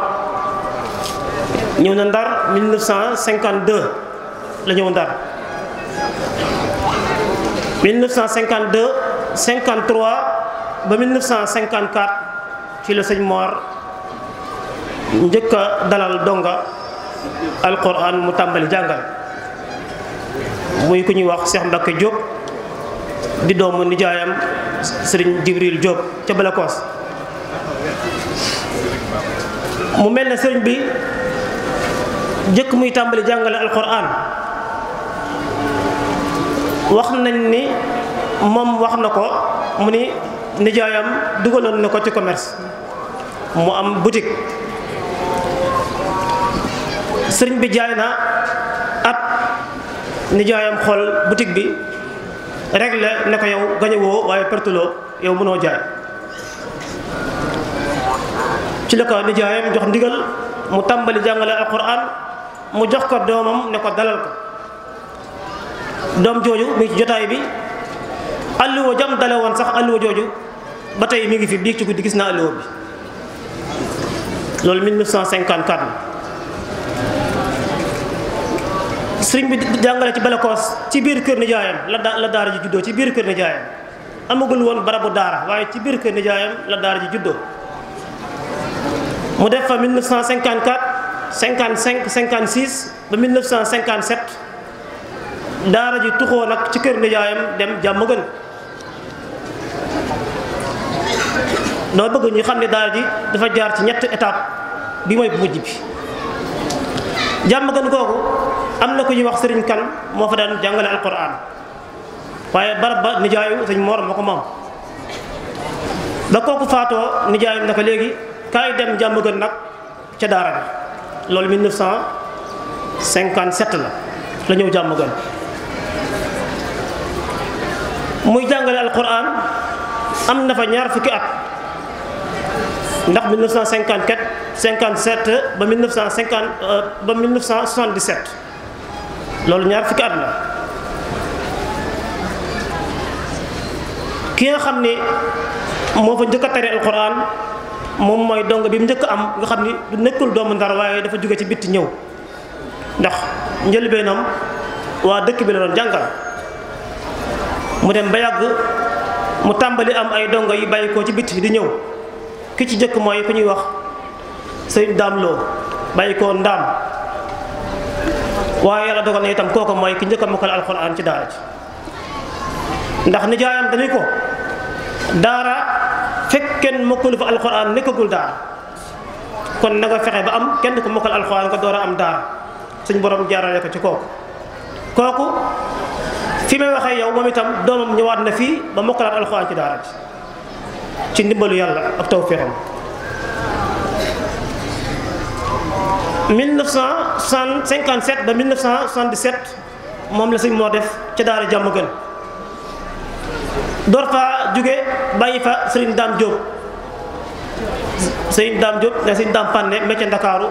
ñëw na Ndar 1952 la ñëw Ndar 1952 53 ba 1954 ci la sëñ Mor njëkk a dalal donga alquran mu tàmbali jàngal muy ku ñuy wax Cheikh Mbacke Diop di doomu nijaayam Serigne Jibril Diop ca Balakoos. mu mel ne sëriñ bi jëkk muy tàmbali jàngale alquran wax nañ ni moom wax na ko mu ni nijaayam dugaloon na ko ci commerce mu am boutique. sëriñ bi jaay na at nijaayam xool boutique bi réglé ne ko yow gañe woo waaye pertuloo yow mënoo jaay ci la ko nijaayam jox ndigal mu tàmbali jàngale alquran mu jox ko doomam ne ko dalal ko doom jooju mi ci jotaay bi alluwa jam dale woon sax alluwa jooju ba tey mi ngi fi biig ci guddi gis naa alluwa bi loolu 1954 la sëriñ bi jàngale ci Balakoos ci biir kër nijaayam la daara ji juddoo ci biir kër nijaayam amagul woon barabu daara waaye ci biir kër nijaayam la daara ji juddoo mu def fa 1954 55 56 ba 1957 daara ji tuxoo nag ci kër nijaayam dem Diamaguène doo bëgg ñu xam ne daara ji dafa jaar ci ñetti étape bi mooy bu mujj bi Diamaguène kooku am na ku ñuy wax sëriñ kan moo fa daan jàngale alquran waaye barab ba nijaayu sëñ Mor moo ko moom ba kooku faatoo nijaayam naka léegi kaay dem Diamaguène nag ca daara bi loolu 1957 la ñëw Diamaguène muy jàngale alquran am na fa ñaar fukki at ndax 1954 57 ba 1977 loolu ñaar fukki at la ki nga xam ni moo fa njëkk a tari alquran moom mooy dong bi mu njëkk am nga xam ni du nekkul doomu Ndar waaye dafa jóge ci bitti ñëw ndax njëlbeenam waa dëkk bi la doon jàngal mu dem ba yàgg mu tàmbali am ay dongo yi bàyyi ko ci bitti di ñëw ki ci njëkk mooy ku ñuy wax sëñ Daam Lo bàyyi ko Ndaam waaye yàlla dogal na itam kooku mooy ki njëkk a mokkal alxuraan ci daara ji ndax nijaayam dañu ko daara fekk kenn mokkalu fa alxuraan nekkagul daara kon na nga fexe ba am kenn ko mokkal alxuraan ko door a am daara suñ borom jaarale ko ci kooku fi may waxee yow moom itam doomam ñëwaat na fii ba mokkalaat alxuraan ci daara ji ci ndimbalu yàlla ak tawfeexam 1957 ba 1977 moom la sëñ moo def ca daara Diamaguène door fa jóge bàyyi fa sëriñ Daam Diop ne sëriñ Daam Panne métier Ndakaaru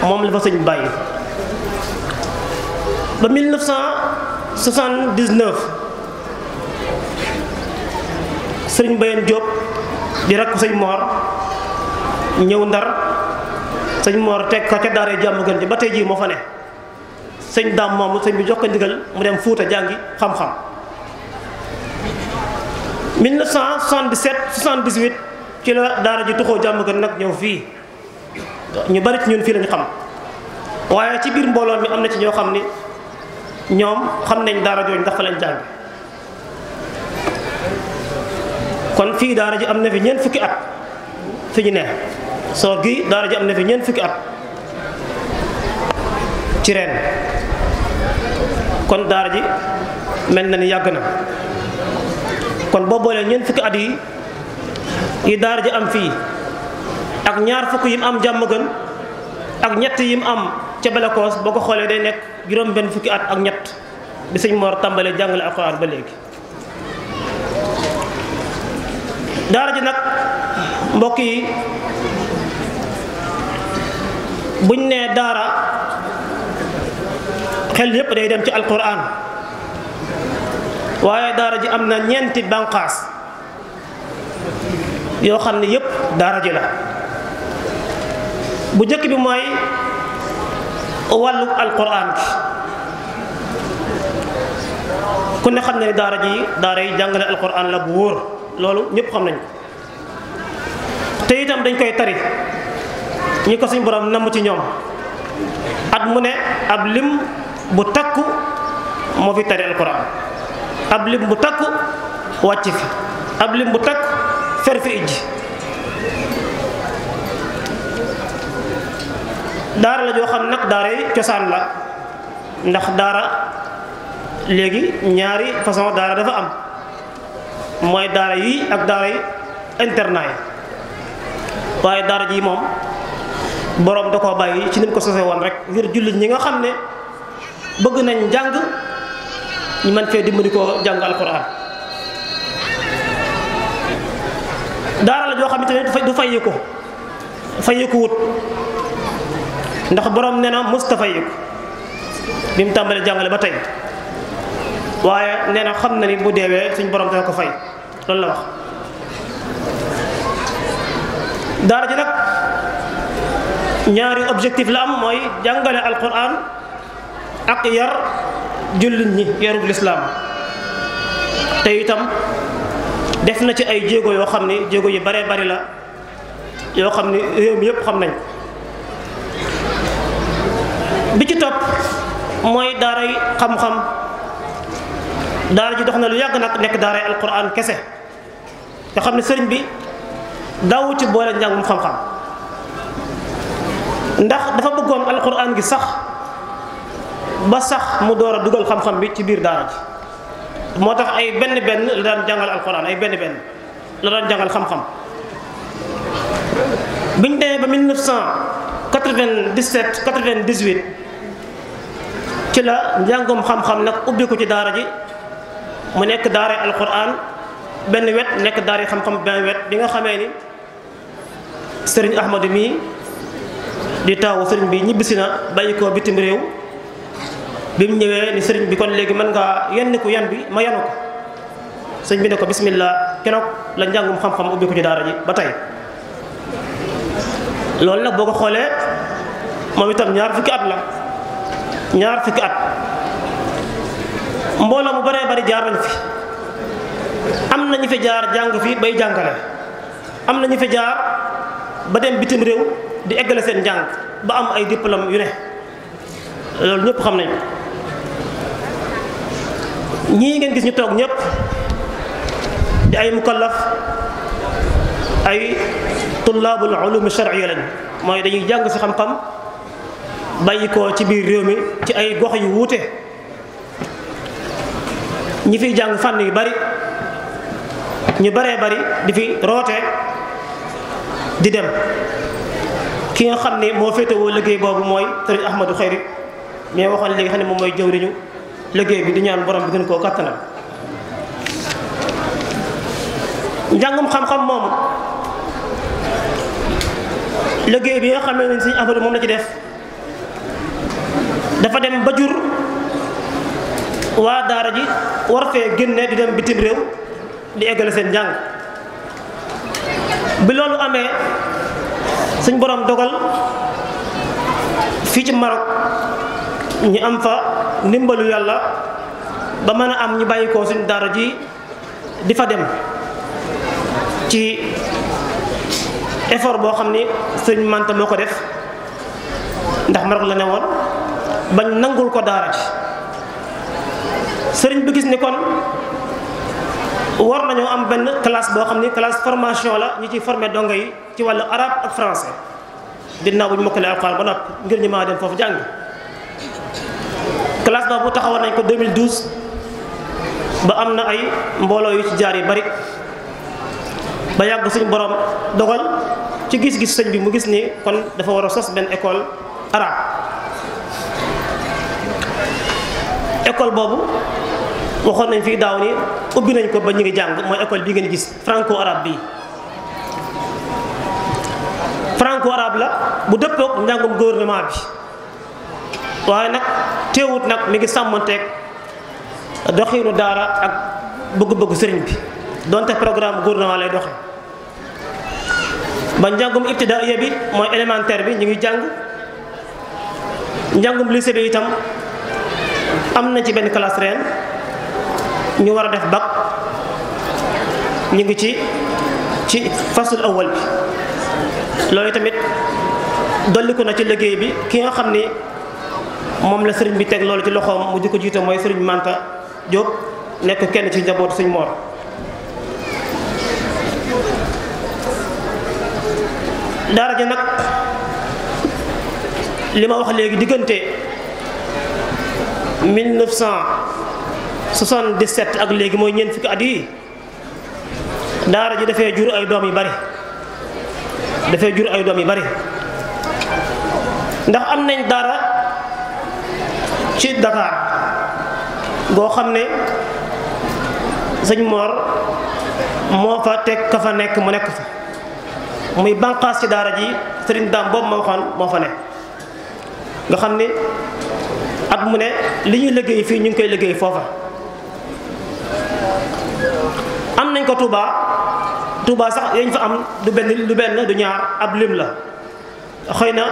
moom la fa sëñ bàyyi ba 1979 sëriñ Bayeen Diop di rakk sëñ Mor ñëw Ndar sëñ Mor teg ko ca daara Diamaguène ji ba tey jii moo fa ne sëñ Daam moomu sëñ bi jox ko ndigal mu dem Fuuta jàngi xam-xam 1977 78 ci la daara ji tuxoo Diamaguène nag ñëw fii ñu bari ci ñun fii lañu xam waaye ci biir mbooloo mi am na ci ñoo xam ni ñoom xam nañ daara jooju ndax fa lañ jàng kon fii daara ji am na fi ñeent fukki at fi ñu ne soor gi daara ji am na fi ñeent fukki at ci ren kon daara ji mel na ni yàgg na kon boo boolee ñeent fukki at yi daara ji am fii ak ñaar fukk yi mu am Diamaguène ak ñett yi mu am ca Balakoos boo ko xoolee day nekk juróom benn fukki at ak ñett bi sëñ Mor tàmbalee jàngale alxuraan ba léegi daara ji nag mbokk yi buñ nee daara xel yépp day dem ci alxuraan waaye daara ji am na ñeenti bànqaas yoo xam ne yépp daara ji la bu njëkk bi mooy wàllu alquran bi ku ne xam ne daara yi jàngale alquran la bu wóor loolu ñëpp xam nañ ko te itam dañ koy tari ñi ko suñ borom namm ci ñoom at mu ne ab lim bu takku moo fi tari alquran ab lim bu takku wàcc fi ab lim bu takku fer fi ijji daara la joo xam nag daara yi cosaan la ndax daara léegi ñaari façon daara dafa am mooy daara yi ak daara yi internat yi waaye daara ji moom boroom da koo bàyyi ci ni mu ko sose woon rek ngir jullit ñi nga xam ne bëgg nañ jàng ñu mën fee dimbali koo jàng alquran. daara la joo xam ne tamit du fayeeku wut ndax borom nee na mustafa yeeku bi mu tàmbalee jàngale ba tey waaye nee na xam na ni bu deewee suñ borom dana ko fay loolu la wax. daara ji nag ñaari objectif la am mooy jàngale alquran ak yar jullit ñi yarub lislaam te itam def na ci ay jéego yoo xam ni jéego yu bare bari la yoo xam ni réew mi yëpp xam nañ. bi ci topp mooy daaray xam-xam daara ji dox na lu yàgg nag nekk daaray alquran kese nga xam ne sëriñ bi daawu ci boole njàngum xam-xam ndax dafa bëggoon alquran gi sax ba sax mu door a dugal xam-xam bi ci biir daara ji moo tax ay benn la daan jàngal alquran ay benn la daan jàngal xam-xam. biñ demee ba 1997 98 ci la njàngum xam-xam nag ubbi ko ci daara ji mu nekk daara alquran benn wet nekk daara xam-xam benn wet bi nga xamee ni sëriñ Ahmadu mii di taawu sëriñ bi ñibbisi na bàyyi ko bitim réew bi mu ñëwee ni sëriñ bi kon léegi mën ngaa yenn ko yan bi ma yanu ko sëriñ bi ne ko bismillah keroog la njàngum xam-xam ubbi ko ci daara ji ba tey. loolu nag boo ko xoolee moom itam ñaar fukki at mbooloo mu baree bari jaar nañ fi am na ñu fi jaar jàng fi bay jàngale am na ñu fi jaar ba dem bitim réew di eggale seen njàng ba am ay diplôme yu ne loolu ñëpp xam nañ ko. ñii ngeen gis ñu toog ñëpp di ay mukallaf ay tullaabul ulum shar'iyya lañ mooy dañuy jàng ci xam-xam bàyyi ko ci biir réew mi ci ay gox yu wuute ñi fiy jàng fànn yu bari ñu baree bari di fi roote di dem. ki nga xam ne moo féetewoo liggéey boobu mooy sëriñ Ahmadou Khayri mais waxoon léegi xam ne moom mooy jëwriñu liggéey bi di ñaan borom bi gën koo kattanal. njàngum xam-xam moom liggéey bi nga xam ne sëriñ Ahmadou moom la ci def dafa dem ba jur waa daara ji war fee génne di dem bitim réew di eggale seen njàng. bi loolu amee suñ borom dogal fii ci Maroc ñu am fa ndimbalu yàlla ba mën a am ñu bàyyi ko suñ daara ji di fa dem ci effort boo xam ni sëñ Manta moo ko def ndax Maroc la ne woon bañ nangul ko daara ji sëriñ bi gis ni kon war nañoo am benn classe boo xam ni classe formation la ñi ci formé dongo yi ci wàllu arabe ak français ginnaaw bu ñu mokkalee alxuraan ba noppi ngir ñu maa dem foofu jàng. classe boobu taxawal nañ ko 2012 ba am na ay mbooloo yu ci jaar yu bari ba yàgg suñu borom dogal ci gis-gis sëñ bi mu gis ni kon dafa war a sos benn école arabe. école boobu waxoon nañ fii daaw ni ubbi nañ ko ba ñu ngi jàng mooy école bi ngeen gis franco arabe bii. franco arabe la bu dëppook njàngum gouvernement bi waaye nag teewut nag mi ngi sàmmanteeg doxiinu daara ak bëgg-bëggu sëriñ bi donte programme gouvernement lay doxe ba njàngum ibtidaaiya bi mooy élémentaire bi ñu ngi jàng njàngum lycée bi itam am na ci benn classe ren ñu war a def bac ñu ngi ci fasul awal bi loolu tamit dolliku na ci liggéey bi ki nga xam ni moom la sëriñ bi teg loolu ci loxoom mu di ko jiite mooy sëriñ Manta Diop nekk kenn ci njabootu sëñ Mor. daara ji nag li ma wax léegi diggante 1977 ak léegi mooy ñeent fukki at yi daara ji dafay jur ay doom yu bari ndax am nañ daara ci Dakar boo xam ne sëñ Mor moo fa teg ka fa nekk mu nekk fa muy bànqaas ci daara ji sëriñ Daam boobu ma waxoon moo fa nekk nga xam ne at mu ne li ñuy liggéey fii ñu ngi koy liggéey foofa. am nañ ko Touba sax yañ fa am du benn du ñaar ab lim la xëy na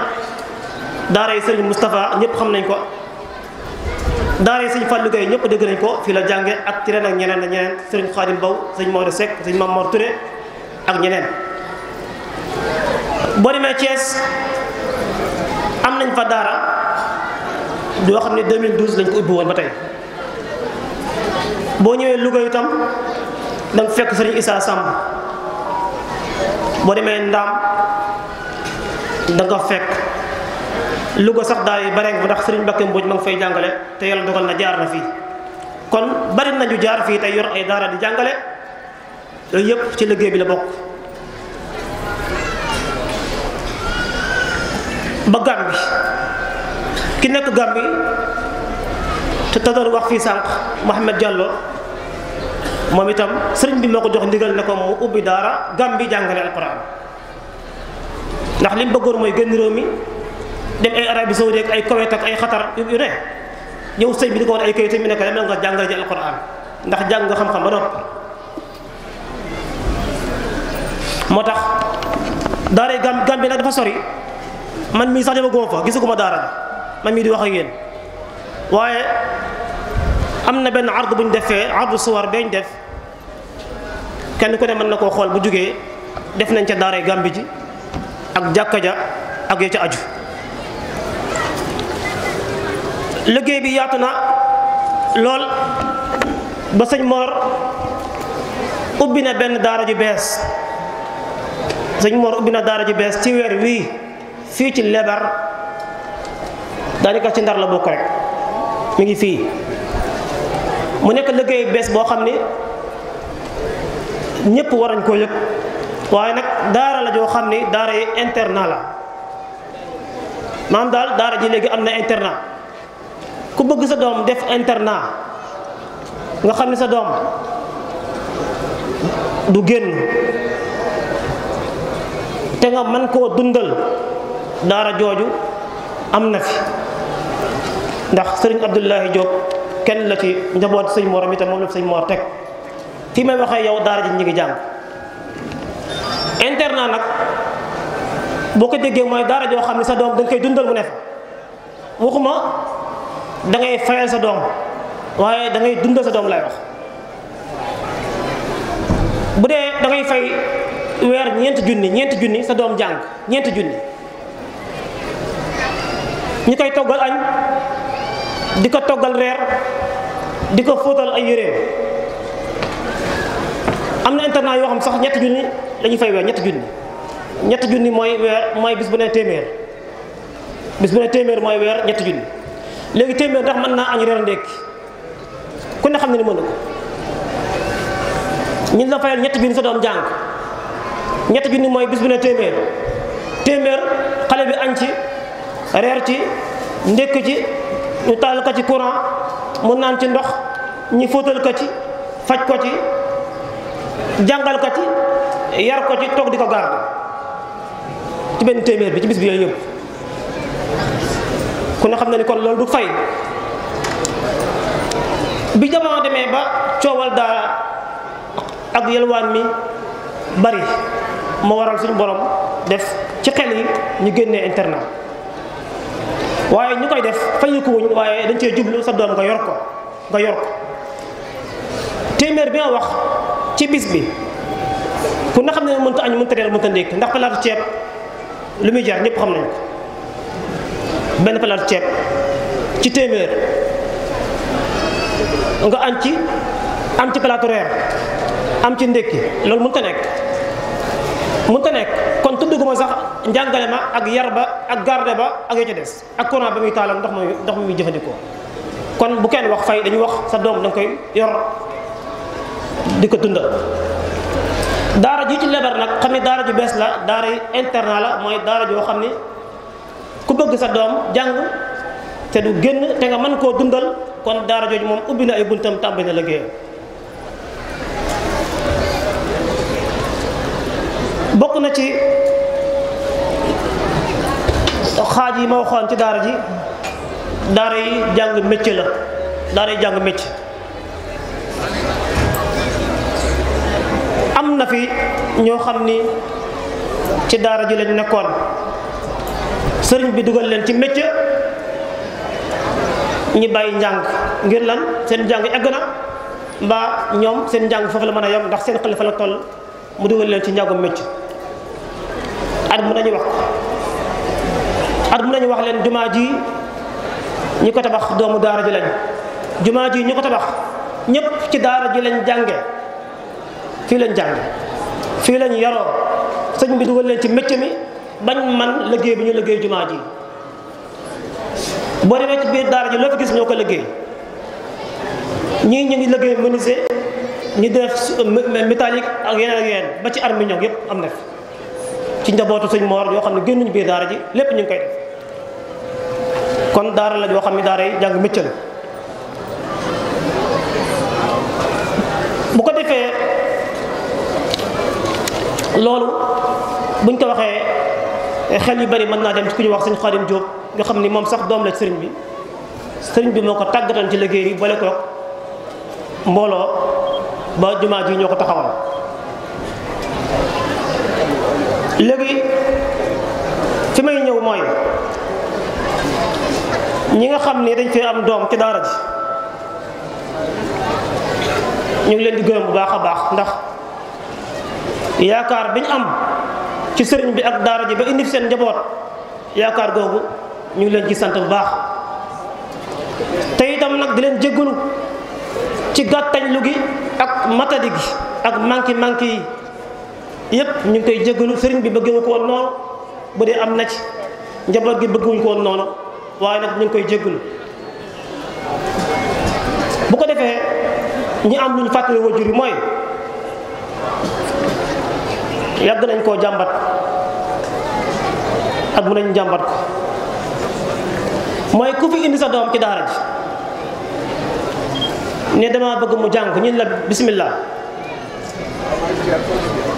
daara yi sëriñ Moustapha ñëpp xam nañ ko daara yi sëñ Fallou Gueye ñëpp dégg nañ ko fii la jànge ak ci ren ak ñeneen sëriñ Khadim Baw sëñ Maodo Seck sëñ Mamor Touré ak ñeneen. boo demee Thiès am nañ fa daara yoo xam ne 2012 lañ ko ubbi woon ba tey boo ñëwee Louga itam da nga fekk sëriñ Issa Samb boo demee Ndaam da nga fekk Louga sax daal yi bare bu ndax sëriñ Mbakke Mbodj ma ngi fay jàngale te yàlla dogal na jaar na fii kon bari nañu jaar fii tey yor ay daara di jàngale yooyu yëpp ci liggéey bi la bokk. ba Gàmbi ki nekk Gàmbi te doon wax fii sànq Mouhamed Diallo moom itam sëriñ bi moo ko jox ndigal ne ko mu ubbi daara Gàmbi jàngale alquran ndax li mu bëggoon mooy génn réew mi dem ay Arabie Saoudite ak ay Koweït ak ay Qatar yu ne ñëw sëñ bi di ko woon ay kayit mi ne ko dem nga jàngale ji alquran ndax jàng nga xam-xam ba noppi. moo tax daara Gàmbi nag dafa sori. man mii sax dama góob fa gisaguma daara bi man mii di wax ak yéen waaye am na benn ardu bu ñu defee ardu suwar beñ def kenn ku ne mën na koo xool bu jugee def nañ ca daaray Gàmbi ji ak jàkka ja ak ya ca aju. liggéey bi yaatu na lool ba sëñ Mor ubbi na benn daara ju bees sëñ Mor ubbi na daara ju bees ci weer wii. fii ci lebar daanaka ci Ndar la bokk rek mi ngi fii mu nekk liggéey bees boo xam ni ñëpp war nañ koo yëg waaye nag daara la joo xam ni daara yi internat la maanaam daal daara ji léegi am na internat ku bëgg sa doom def internat nga xam ni sa doom du génn te nga mën koo dundal daara jooju am na fi ndax sëriñ Abdoulahi Diop kenn la ci njaboot sëñ Mor itam moom la fi sëñ Mor teg fii may waxee yow daara ji ñu ngi jàng internat nag boo ko déggee mooy daara joo xam ne sa doom da nga koy dundal mu ne fa waxuma da ngay fayal sa doom waaye da ngay dundal sa doom lay wax bu dee da ngay fay weer ñeenti junni sa doom jàng ñeenti junni ñi koy toggal añ di ko toggal reer di ko fóotal ay yéreem am na internat yoo xam sax ñetti junni dañuy fay weer ñetti junni mooy weer mooy bis bu ne téeméer mooy weer ñetti junni léegi téeméer ndax mën naa añ reer ndékki ku ne xam ne ni mënu ko ñun la fayal ñetti junni sa doom jàng ñetti junni mooy bis bu ne téeméer xale bi añ ci reer ci ndékk ci ñu taal ko ci courant mu naan ci ndox ñi fóotal ko ci faj ko ci jàngal ko ci yar ko ci toog di ko garde ci benn téeméer bi ci bis bi yooyu yëpp ku ne xam na ni kon loolu du fay bi jamono demee ba coowal daara ak yelwaan mi bari moo waral suñu borom def ci xel yi ñu génnee internat waaye ñu koy def fayiku wuñ waaye dañ cee jublu sa doom nga yor ko téeméer bi nga wax ci bis bi ku na xam ne mënta añ mënta reer mënta ndékk ndax palaatu ceeb lu muy jar ñëpp xam nañ ko benn palaatu ceeb ci téeméer nga añ ci am ci palaatu reer am ci ndékki loolu mënta nekk kon tudduguma sax njàngale ma ak yar ba ak garde ba ak yo ca des ak courant ba muy taalam ndox mi muy jëfandikoo kon bu kenn wax fay dañuy wax sa doom da nga koy yor di ko dundal daara ji ci lebar nag xam ne daara ju bees la daara yi internat la mooy daara joo xam ni ku bëgg sa doom jàng te du génn te nga mën koo dundal kon daara jooju moom ubbi na ay buntam tàmbali na liggéeyam. bokk na ci xaaj yi ma waxoon ci daara ji daara yi jàng métier la daara yi jàng métier. am na fi ñoo xam ni ci daara ji lañ nekkoon sëriñ bi dugal leen ci métier ñi bàyyi njàng ngir lan seen njàng egg na mbaa ñoom seen njàng foofu la mën a yem ndax seen xalifa la toll mu dugal leen ci njàngum métier. at mu nañu wax leen jumaa ji ñi ko tabax doomu daara ji lañ jumaa ji ñi ko tabax ñëpp ci daara ji lañ jànge fii lañ jànge fii lañ yaroo sëñ bi dugal leen ci métier mi bañ man liggéey bi ñu liggéey jumaa ji. boo demee ci biir daara ji loo fi gis ñoo ko liggéey ñii ñu ngi liggéey menuisier ñu def métallique ak yeneen ba ci arminion yëpp am na fi ci njabootu sëñ Mor yoo xam ne génnuñu biir daara ji lépp ñu ngi koy def kon daara la joo xam ne daara yi jàng métier la. bu ko defee loolu buñ ko waxee xel yu bari mën naa dem ci ku ñu wax sëñ Xaadim Jóob nga xam ni moom sax doom la sëriñ bi moo ko tàggatoon ci liggéey yi boole ko mbooloo ba jumaa ji ñoo ko taxawal. léegi fi may ñëw mooy ñi nga xam ni dañ fee am doom ci daara ji ñu ngi leen di gërëm bu baax a baax ndax yaakaar bi ñu am ci sëriñ bi ak daara ji ba indi seen njaboot yaakaar googu ñu ngi leen ci sant bu baax te itam nag di leen jéggalu ci gàttañlu gi ak matadi gi ak manki yi yépp ñu ngi koy jéggalu sëriñ bi bëggewu ko woon noonu bu dee am na ci njaboot gi bëggewuñ ko woon noonu waaye nag ñu ngi koy jéggalu. bu ko defee ñi am lu ñu fàttali wajur yi mooy yàgg nañ koo jàmbat ak mu nañ jàmbat ko mooy ku fi indi sa doom ci daara ji ne dama bëgg mu jàng ñun la bismillah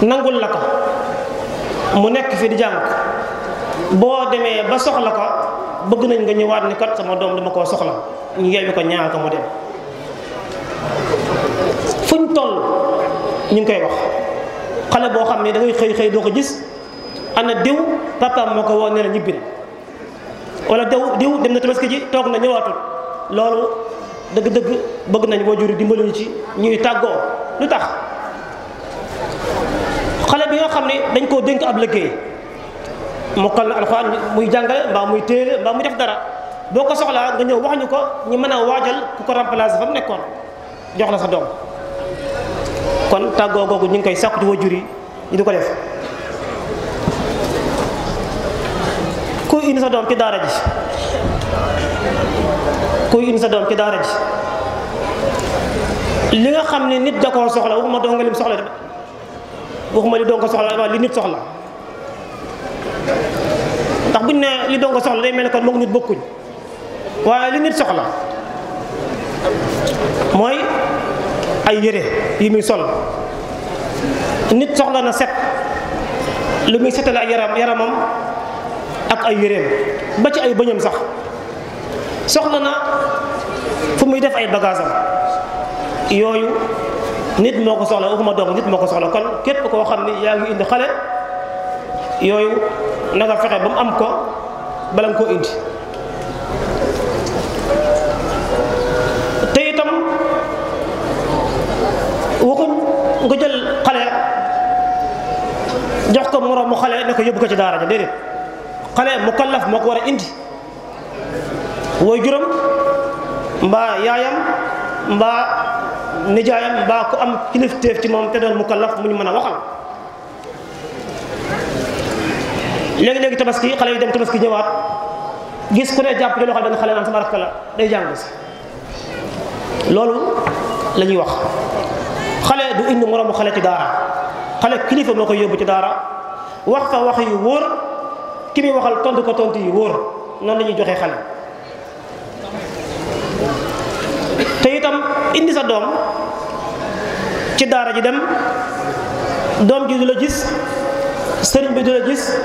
nangul la ko mu nekk fi di jàng boo demee ba soxla ko bëgg nañ nga ñëwaat ni kat sama doom dama koo soxla ñu yeewi ko ñaan ko mu dem fuñ toll ñu ngi koy wax xale boo xam ne da ngay xëy doo ko gis ana diw papaam moo ko woo ne la ñibbi na wala diw dem na tabaski ji toog na ñëwaatul loolu dëgg-dëgg bëgg nañ waajur dimbali ñu ci ñuy tàggoo lu tax xale bi nga xam ne dañ koo dénk ab liggéey mokkal na alxuraan muy jàngale mbaa muy téele mbaa muy def dara boo ko soxlaa nga ñëw wax ñu ko ñu mën a waajal ku ko remplacer fa mu nekkoon jox la sa doom kon tàggoo googu ñu ngi koy sàkku ci waajur yi ñu di ko def. kuy indi sa doom ci daara ji li nga xam ne nit da koo soxla waxuma doo nga lim soxla de waxuma li doo nga soxla li nit soxla ndax buñ ne li doo nga soxla day mel ne kon moom nit bokkuñ waaye li nit soxla mooy ay yére yi muy sol nit soxla na set lu muy setale ay yaramam ak ay yéreem ba ci ay bëñam sax soxla na fu muy def ay bagaasam yooyu nit moo ko soxla waxuma doom nit moo ko soxla kon képp koo xam ni yaa ngi indi xale yooyu na nga fexe ba mu am ko bala nga koo indi te itam waxuñ nga jël xale jox ko moroomu xale ne ko yóbbu ko ci daara ja déedéet xale mukallaf moo ko war a indi waajuram mbaa yaayam mbaa nijaayam mbaa ku am kilifteef ci moom te doon mukallaf mu ñu mën a waxal. léegi-léegi tabaski xale yi dem tabaski ñëwaat gis ku ne jàpp ci loxo benn xale naan sama rakk la day jàng si loolu la ñuy wax xale du indi moroomu xale ci daara xale kilifa moo koy yóbbu ci daara wax fa wax yu wóor ki muy waxal tontu ko tontu yu wóor noonu la ñuy joxee xale indi sa doom ci daara ji dem doom ji du la gis sëriñ bi du la gis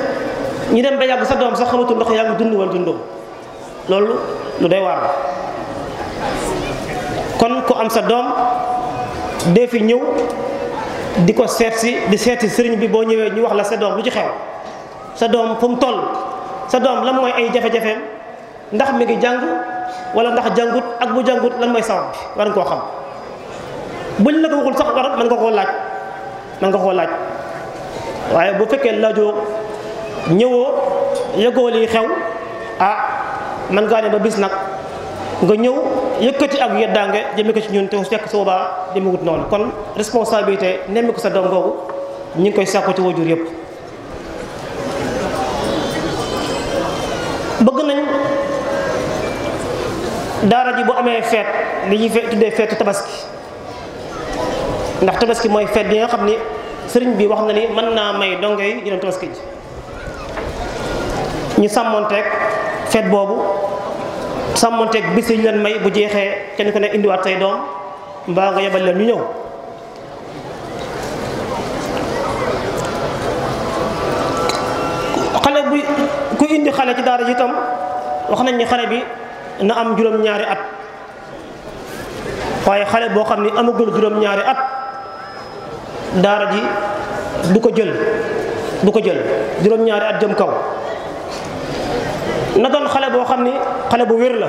ñu dem ba yàgg sa doom sax xamatul ndax yaa ngi dund wala dundoo loolu lu doy waar la kon ku am sa doom dee fi ñëw di ko seet si di seeti sëriñ bi boo ñëwee ñu wax la sa doom lu ci xew sa doom fu mu toll sa doom lan mooy ay jafe-jafeem ndax mi ngi jàng wala ndax jàngut ak bu jàngut lan mooy sabab bi war nga koo xam buñ la ko waxul sax war mën nga koo laaj waaye bu fekkee laajoo ñëwoo yëgoo lii xew man ngaa ne ba bis nag nga ñëw yëkkati ak yeddaange jëme ko ci ñun te fekk su boobaa demewut noonu kon responsabilité nemmi ko sa doom googu ñu ngi koy sàkku ci wajur yëpp. bëgg nañ daara ji bu amee feet li ñuy tuddee feetu tabaski ndax tabaski mooy feet bi nga xam ni sëriñ bi wax na ni mën naa may dongo yi ñu dem tabaski ji ñu sàmmonteeg feet boobu sàmmonteeg bis yi ñu leen may bu jeexee kenn ku ne indiwaat say doom mbaa nga yebal leen ñu ñëw. xale bu ku indi xale ci daara ji itam wax nañ ni xale bi na am juróom-ñaari at waaye xale boo xam ni amagul juróom-ñaari at daara ji du ko jël juróom-ñaari at jëm kaw. na doon xale boo xam ni xale bu wér la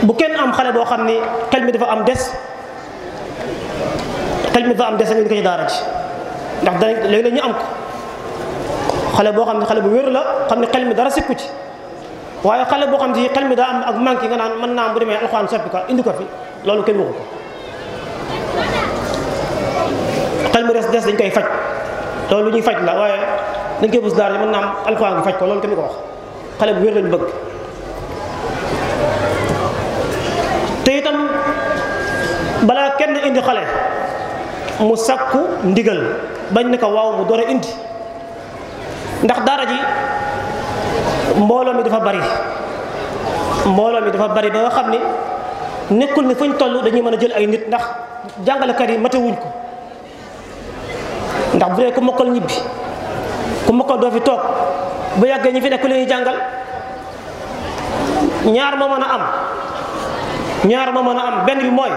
bu kenn am xale boo xam ni xel mi dafa am des nga indi ko ci daara ji ndax léegi-léeg ñu am ko xale boo xam ne xale bu wér la xam ne xel mi dara sikku ci waaye xale boo xam ne xel mi daa am ak manqué nga naan mën naa am bu demee alxuraan soppi ko indi ko fi loolu kenn waxu ko xel mi des dañ koy faj loolu lu ñuy faj la waaye dañ koy bus daara ji mën naa am alxuraan gi faj ko loolu kenn ko wax xale bu wér lañu bëgg. te itam balaa kenn indi xale mu sakku ndigal bañ ne ko waaw mu door a indi ndax daara ji mbooloo mi dafa bari ba nga xam ni nekkul ni fuñ toll dañuy mën a jël ay nit ndax jàngalekat yi matewuñ ko ndax bu dee ku mokkal ñibbi ku mokkal doo fi toog bu yàggee ñi fi nekk leen jàngal ñaar ma mën a am benn bi mooy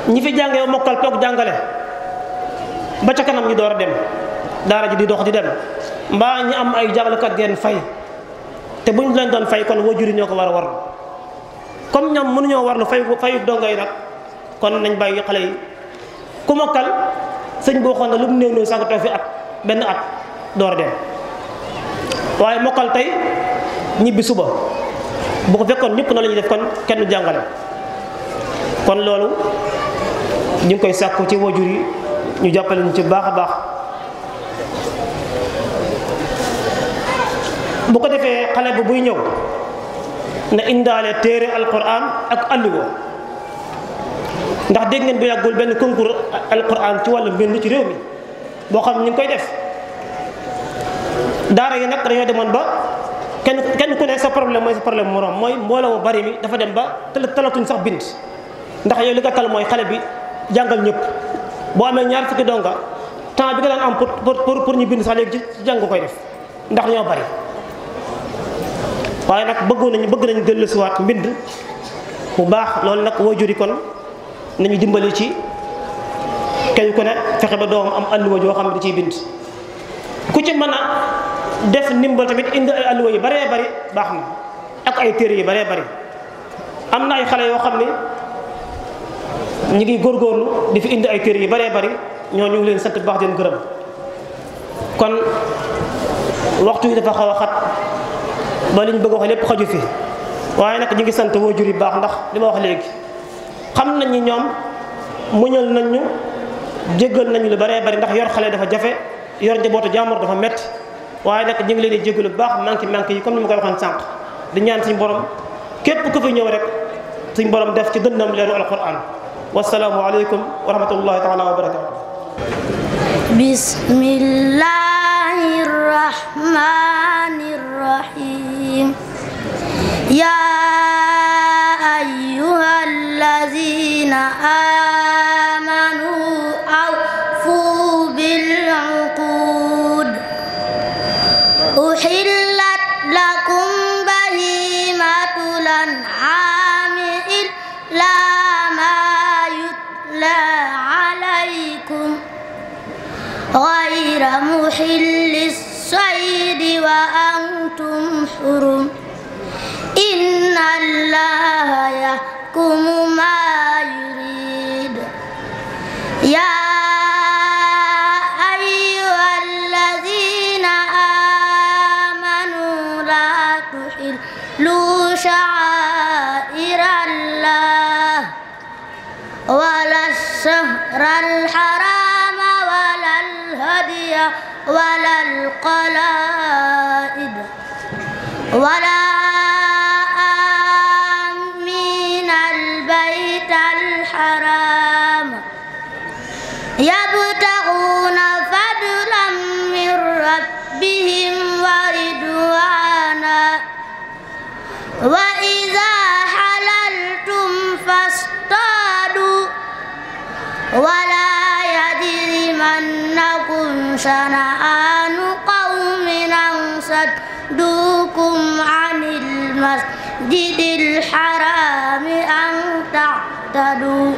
ñi fi jàngee mokkal toog jàngale ba ca kanam ñu door a dem daara ji di dox di dem mbaa ñi am ay jàngalekat ngeen fay te buñ leen doon fay kon wajur yi ñoo ko war a war comme ñoom mënuñoo warlu fayu dongo yi nag kon nañ bàyyi xale yi ku mokkal sëñ boo xoon na lu mu néew sax nga toog fi benn at door a dem waaye mokkal tey ñibbi suba bu ko fekkoon ñëpp na la ñuy def kon kenn jàngale kon loolu ñu ngi koy sàkku ci wajur yi ñu jàppale ñu ci baax a baax bu ko defee xale bu buy ñëw na indaale téere alquran ak alluwa ndax dégg ngeen bu yàggul benn concours alquran ci wàllu mbind ci réew mi boo xam ñu ngi koy def daara yi nag dañoo demoon ba kenn ku ne sa problème mooy sa problème moroom mooy mbooloo mu bari mi dafa dem ba talatuñ sax bind ndax yow li nga tal mooy xale bi jàngal ñëpp boo amee ñaar fukki donga temps bi nga daan am pour ñu bind sax léegi ci jàng koy def ndax ñoo bari waaye nag bëgg nañu dellusiwaat mbind bu baax loolu nag waajur yi kon nañu dimbali ci kenn ku ne fexe ba doomam am alluwa joo xam ne da ciy bind ku ci mën a def ndimbal tamit indi ay alluwa yu baree bari baax na ak ay téere yu baree bari am na ay xale yoo xam ne ñu ngi góorgóorlu di fi indi ay téere yu baree bari ñoo ñu ngi leen sant bu baax di leen gërëm kon waxtu yi dafa xaw a xat ba liñ bëgg wax lépp xaju fi waaye nag ñu ngi sant waajur yi baax ndax li ma wax léegi xam nañ ni ñoom muñal nañ ñu jéggal nañu lu baree bari ndax yor xale dafa jafe yor njabootu jàmbur dafa metti waaye nag ñu ngi leen di jéggalu bu baax manqué yi comme ni ma koy waxoon sànq di ñaan suñu borom képp ku fi ñëw rek suñu borom def ci dënnam leeru alquran wasalaamu aleykum wa rahmatullahi taala wa barakatu bismillahi rahmani rahim ya محل الصيد وأنتم حرم إن الله يحكم ما يريد يا أيها الذين آمنوا لا تحلوا شعائر الله ولا الشهر الحرام ولا الهدي ولا القلائد ولا آمين البيت الحرام يبتغون فضلا من ربهم ورضوانا وإذا حللتم فاصطادوا ولا يجرمنكم شنآن قوم أن صدوكم عن المسجد الحرام أن تعتدوا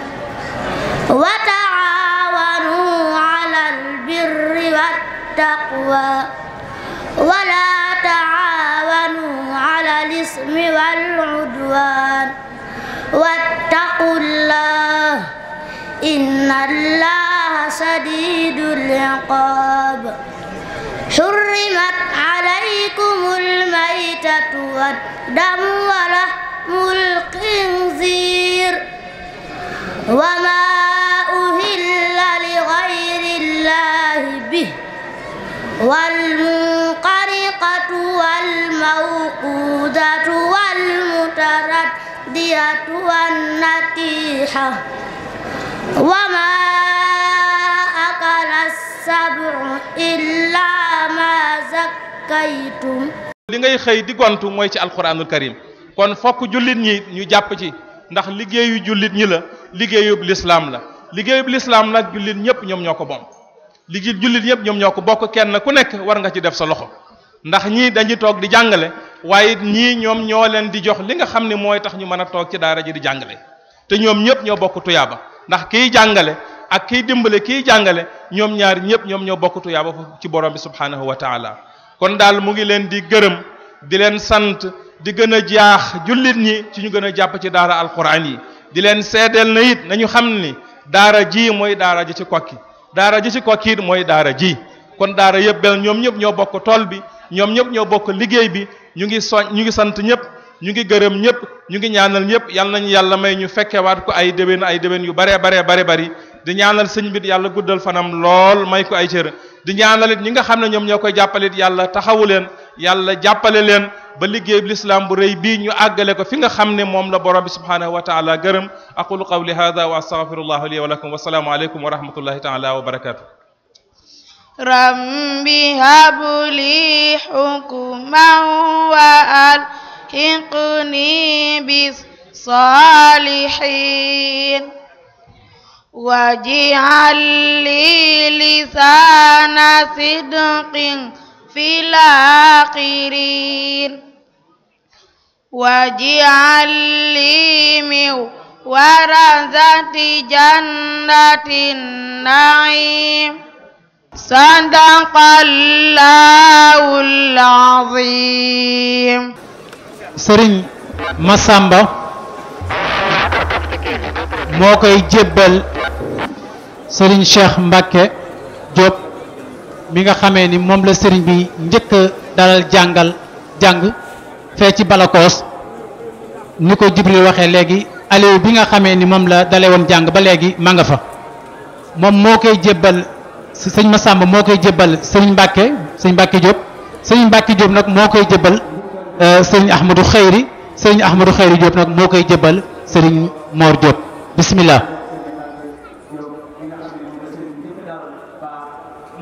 وتعاونوا على البر والتقوى ولا تعاونوا على الإثم والعدوان واتقوا الله إن الله شديد العقاب حرمت عليكم الميتة والدم ولحم الخنزير وما أهل لغير الله به والمنقرقة والموقوذة والمتردية والنتيحة وما أكل السبع إلا ما زكيتم li ngay xëy di gontu mooy ci alquranul karim kon fokk jullit ñi ñu jàpp ci ndax liggéeyu jullit ñi la liggéeyub lislaam la liggéeyub lislaam nag jullit ñëpp ñoom ñoo ko bokk liggéey jullit ñëpp ñoom ñoo ko bokk kenn ku nekk war nga ci def sa loxo ndax ñii dañuy toog di jàngale waaye ñii ñoom ñoo leen di jox li nga xam ne mooy tax ñu mën a toog ci daara ji di jàngale te ñoom ñëpp ñoo bokk tuyaaba ndax kiy jàngale ak kiy dimbale kiy jàngale ñoom ñaar ñëpp ñoom ñoo bokk tuyaaba ci borom bi subhanahu wa taala kon daal mu ngi leen di gërëm di leen sant di gën a jaax jullit ñi ci ñu gën a jàpp ci daara alquran yi di leen seedeel na it nañu xam ni daara ji mooy daara ji ci kokki daara ji ci kokki it mooy daara ji kon daara yëpp bel ñoom ñëpp ñoo bokk tool bi ñoom ñëpp ñoo bokk liggéey bi ñu ngi sant ñëpp ñu ngi gërëm ñëpp ñu ngi ñaanal ñëpp yal nañu yàlla may ñu fekkewaat ko ay déwén yu bari di ñaanal sëñ bi yàlla guddal fanam lool may ko ay cër di ñaanal it ñi nga xam ne ñoom ñoo koy jàppalit yàlla taxawu leen yàlla jàppale leen ba liggéey bi lislaam bu rëy bii ñu àggale ko fi nga xam ne moom la borom bi subhanahu wa taala gërëm aqulu qawli hada wa astaghfirullah li wa lakum wa salaamu alaykum wa rahmatullahi taala wa barakatuh rabbi habli hukman wa alhiqni bis salihin waj'al li lisana sidqin fil akhirin waj'al li min warazati jannatin na'im sadaqallahul azim. Sëriñ Massamba moo koy jébbal Sëriñ Cheikh Mbacke Diop mi nga xamee ni moom la sëriñ bi njëkk dalal jàng fee ci Balakoos ni ko Jibril waxee léegi Aliou bi nga xamee ni moom la dale woon jàng ba léegi ma nga fa moom moo koy jébbal sëñ Massamba moo koy jébbal sëriñ Mbacke Diop sëriñ Mbacke Diop nag moo koy jébbal sëriñ Ahmadou Khayri Diop nag moo koy jébbal sëriñ Mor Diop bismillah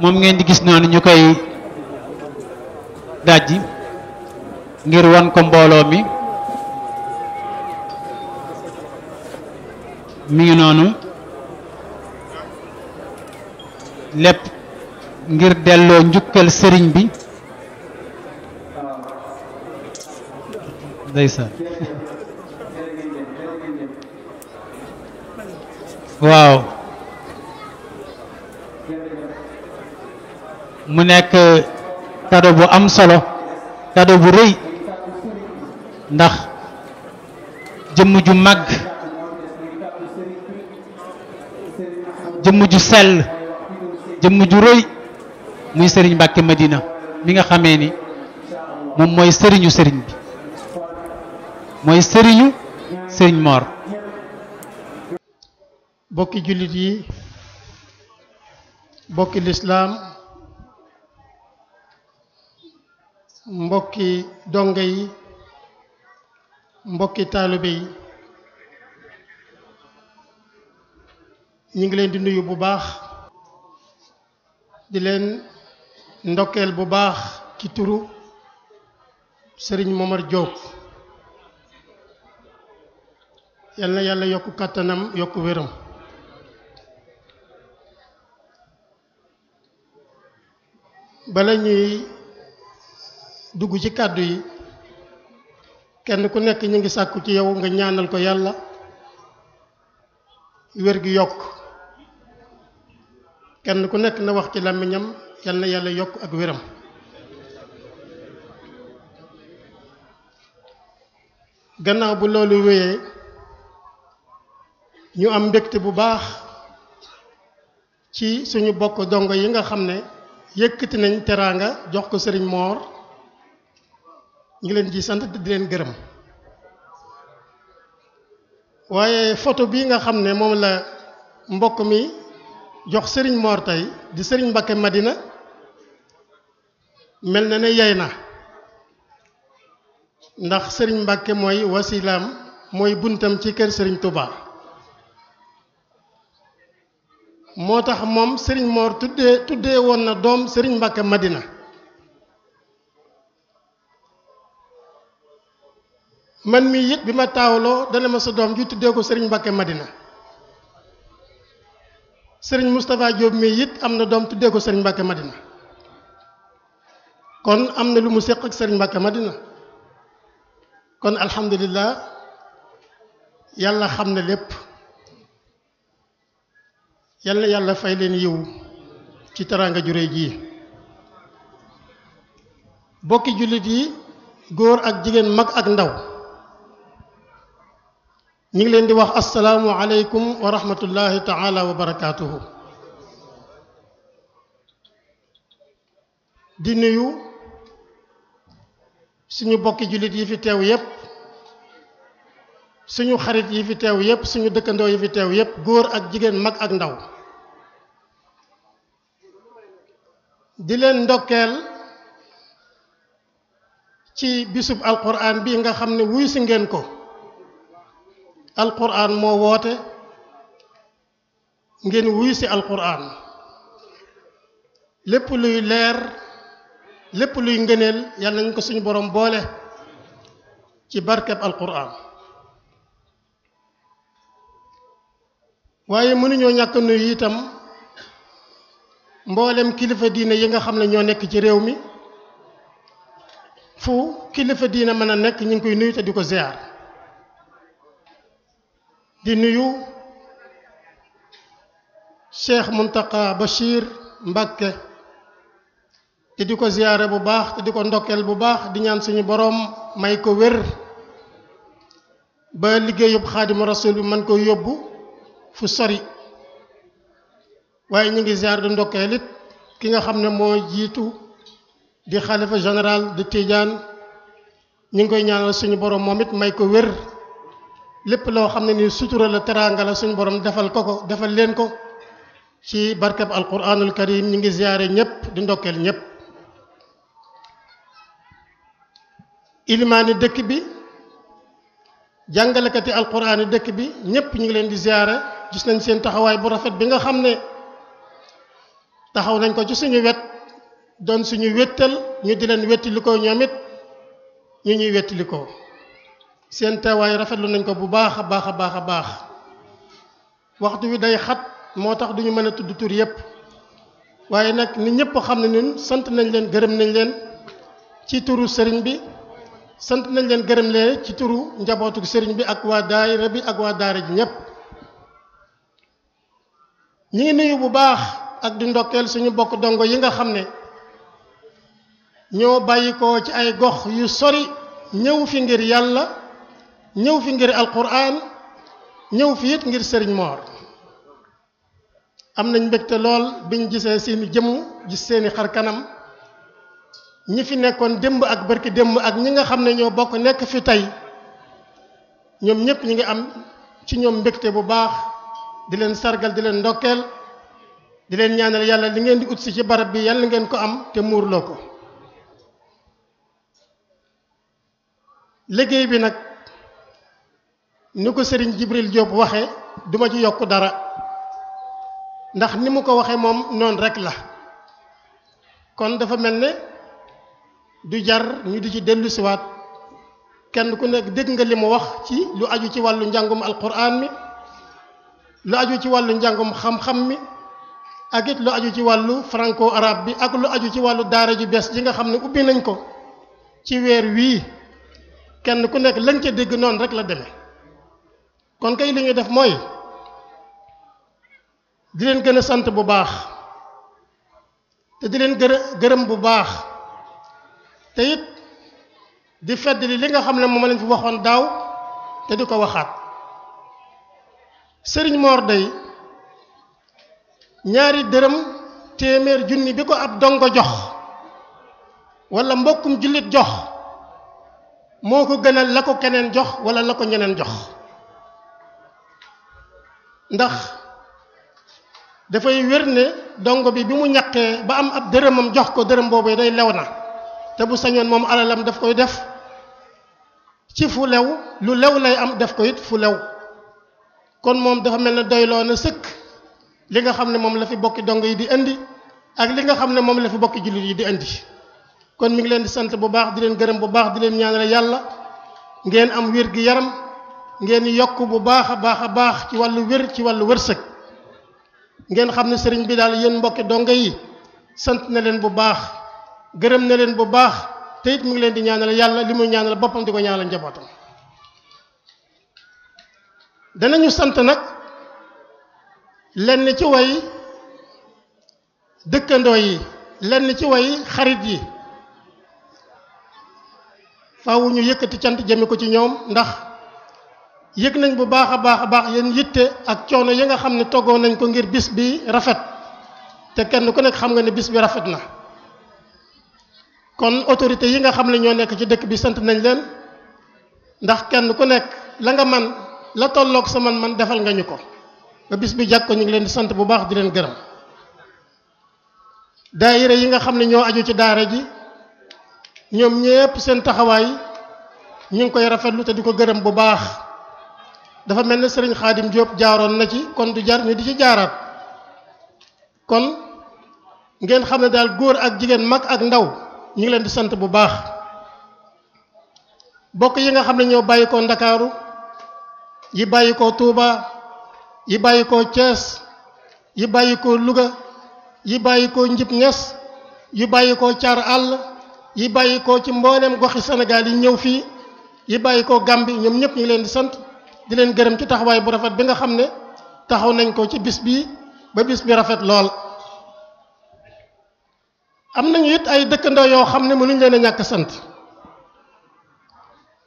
moom ngeen di gis noonu ñu koy dajji ngir wan ko mbooloo mi ngi noonu lépp ngir delloo njukkal sëriñ bi ndeysaan waaw mu nekk cadeau bu am solo cadeau bu rëy ndax jëmm ju màgg jëmm ju sell jëmm ju rëy muy Serigne Mbacke Madina mi nga xamee ni moom mooy sëriñu sëriñ bi mooy sëriñu Serigne Mor. bokki jullit yi bokki lislaam mbokki donge yi mbokki taalibe yi ñu ngi leen di nuyu bu baax di leen ndokkeel bu baax ci turu Serigne Momar Diop yal na yàlla yokk kàttanam yokk wéram bala ñuy dugg ci kàddu yi kenn ku nekk ñu ngi sàkku ci yow nga ñaanal ko yàlla wér gi yokk kenn ku nekk na wax ci làmmiñam yal na yàlla yokk ak wéram gannaaw bu loolu wéyee ñu am mbégte bu baax ci suñu bokk dongo yi nga xam ne yëkkati nañ teraanga jox ko Serigne Mor ñu ngi leen di sant di leen gërëm waaye photo bii nga xam ne moom la mbokk mi jox Serigne Mor tey di Serigne Mbacke Madina mel na ne yey na ndax Serigne Mbacke mooy wasilaam mooy buntam ci kër Serigne Touba moo tax moom Serigne Mor tuddee woon na doom Serigne Mbacke Madina man mii it bi ma taawloo dana ma sa doom ji tuddee ko Serigne Mbacke Madina Serigne Moustapha Diop mii it am na doom tuddee ko Serigne Mbacke Madina kon am na lu mu séq ak Serigne Mbacke Madina kon alhamdulillah yàlla xam na lépp yal na yàlla fay leen yiw ci teraanga ju réy ji bokki jullit yi góor ak jigéen mag ak ndaw ñu ngi leen di wax asalaamu aleykum wa rahmatullahi taala wa barakaatuhu di nuyu suñu bokki jullit yi fi teew yépp suñu xarit yi fi teew yépp suñu dëkkandoo yi fi teew yépp góor ak jigéen mag ak ndaw di leen ndokkeel ci bisub alquran bi nga xam ne wuy si ngeen ko alquran moo woote ngeen wuy si alquran lépp luy leer lépp luy ngëneel yàlla nañ ko suñu borom boole ci barkeb alquran waaye mënuñoo ñàkk nuyu itam mboolem kilifa diine yi nga xam ne ñoo nekk ci réew mi fu kilifa diine mën a nekk ñu ngi koy nuyu te di ko ziar di nuyu Cheikh Mountakha Bachir Mbacké te di ko ziare bu baax te di ko ndokkeel bu baax di ñaan suñu boroom may ko wér ba liggéeyub Xaadimu Rasuul bi mën ko yóbbu fu sori waaye ñu ngi ziar du ndokkeel it ki nga xam ne moo jiitu di xalifa général de Tidiane ñu ngi koy ñaanal suñu borom moom it may ko wér lépp loo xam ne ni sutura la teraanga la suñu borom defal ko defal leen ko ci barkeb alquranul karim ñu ngi ziare ñëpp di ndokkeel ñëpp ilimaani dëkk bi jàngalekati alquraan yi dëkk bi ñëpp ñu ngi leen di ziare gis nañ seen taxawaay bu rafet bi nga xam ne taxaw nañ ko ci suñu wet doon suñu wéttal ñu di leen wettalikoo ñoom it ñu ñuy wettalikoo seen teewaay rafetlu nañ ko bu baax a baax a baax a baax waxtu wi day xat moo tax duñu mën a tudd tur yépp waaye nag ni ñëpp xam ne ñun sant nañ leen gërëm nañ leen ci turu sëriñ bi sant nañ leen gërëm leen ci turu njabootu sëriñ bi ak waa daayira bi ak waa daara ji ñëpp ñi ngi nuyu bu baax ak di ndokkeel suñu bokk dongo yi nga xam ne ñoo bàyyi ko ci ay gox yu sori ñëw fi ngir yàlla ñëw fi ngir alquran ñëw fi it ngir sëriñ Mor am nañ mbégte lool biñ gisee seeni jëmm gis seeni xar kanam ñi fi nekkoon démb ak barki démb ak ñi nga xam ne ñoo bokk nekk fi tey ñoom ñëpp ñi ngi am ci ñoom mbégte bu baax di leen sargal di leen ndokkeel di leen ñaanal yàlla li ngeen di ut si ci barab bi yàlla ngeen ko am te muurloo ko liggéey bi nag ni ko sëriñ Jibril Diop waxe duma ci yokk dara ndax ni mu ko waxe moom noonu rek la kon dafa mel ne du jar ñu di ci dellu siwaat kenn ku nekk dégg nga li mu wax ci lu aju ci wàllu njàngum alquran mi lu aju ci wàllu njàngum xam-xam mi ak it lu aju ci wàllu franco arabe bi ak lu aju ci wàllu daara ju bees ji nga xam ne ubbi nañ ko ci weer wii kenn ku nekk lañ ca dégg noonu rek la demee kon kay li ñuy def mooy di leen gën a sant bu baax te di leen gërëm bu baax te it di feddali li nga xam ne moom lañ fi waxoon daaw te di ko waxaat sëriñ Mor day ñaari dërëm téeméer junni bi ko ab dongo jox wala mbokkum jullit jox moo ko gënal la ko keneen jox wala la ko ñeneen jox ndax dafay wér ne dongo bi mu ñaqee ba am ab dërëmam jox ko dërëm boobu day lew na te bu sañoon moom alalam daf koy def ci fu lew lu lew lay am def ko it fu lew kon moom dafa mel ne doyloo na sëkk li nga xam ne moom la fi bokki dongo yi di indi ak li nga xam ne moom la fi bokki jullit yi di indi kon mi ngi leen di sant bu baax di leen gërëm bu baax di leen ñaanal yàlla ngeen am wér gi yaram ngeen yokk bu baax a baax ci wàllu wér ci wàllu wërsëg ngeen xam ne sëriñ bi daal yéen mbokki dongo yi sant na leen bu baax gërëm na leen bu baax te it mi ngi leen di ñaanal yàlla li muy ñaanal boppam di ko ñaanal njabootam danañu sant nag lenn ci way dëkkandoo yi lenn ci way xarit yi faaw ñu yëkkati cant jëme ko ci ñoom ndax yëg nañ bu baax a baax yéen yitte ak coono yi nga xam ne toggoo nañ ko ngir bis bi rafet te kenn ku nekk xam nga ne bis bi rafet na kon autorité yi nga xam ne ñoo nekk ci dëkk bi sant nañ leen ndax kenn ku nekk la nga man la tolloog sa man defal nga ñu ko ba bis bi jàkk ko ñu ngi leen di sant bu baax di leen gërëm daayira yi nga xam ne ñoo aju ci daara ji ñoom ñépp seen taxawaay ñu ngi koy rafetlu te di ko gërëm bu baax dafa mel ne sëriñ Xaadim Diop jaaroon na ci kon du jar ñu di ci jaaraat kon ngeen xam ne daal góor ak jigéen mag ak ndaw ñu ngi leen di sant bu baax bokk yi nga xam ne ñoo bàyyi ko Ndakaaru yi bàyyi ko Touba yi bàyyi ko Thiès yi bàyyi ko Louga yi bàyyi ko Njib Ñas yi bàyyi ko Caar Àll yi bàyyi ko ci mboolem goxi Sénégal yi ñëw fii yi bàyyi ko Gambie ñoom ñëpp ñu ngi leen di sant di leen gërëm ci taxawaay bu rafet bi nga xam ne taxaw nañ ko ci bis bi ba bis bi rafet lool am nañu it ay dëkkandoo yoo xam ne mënuñ leen a ñàkk sant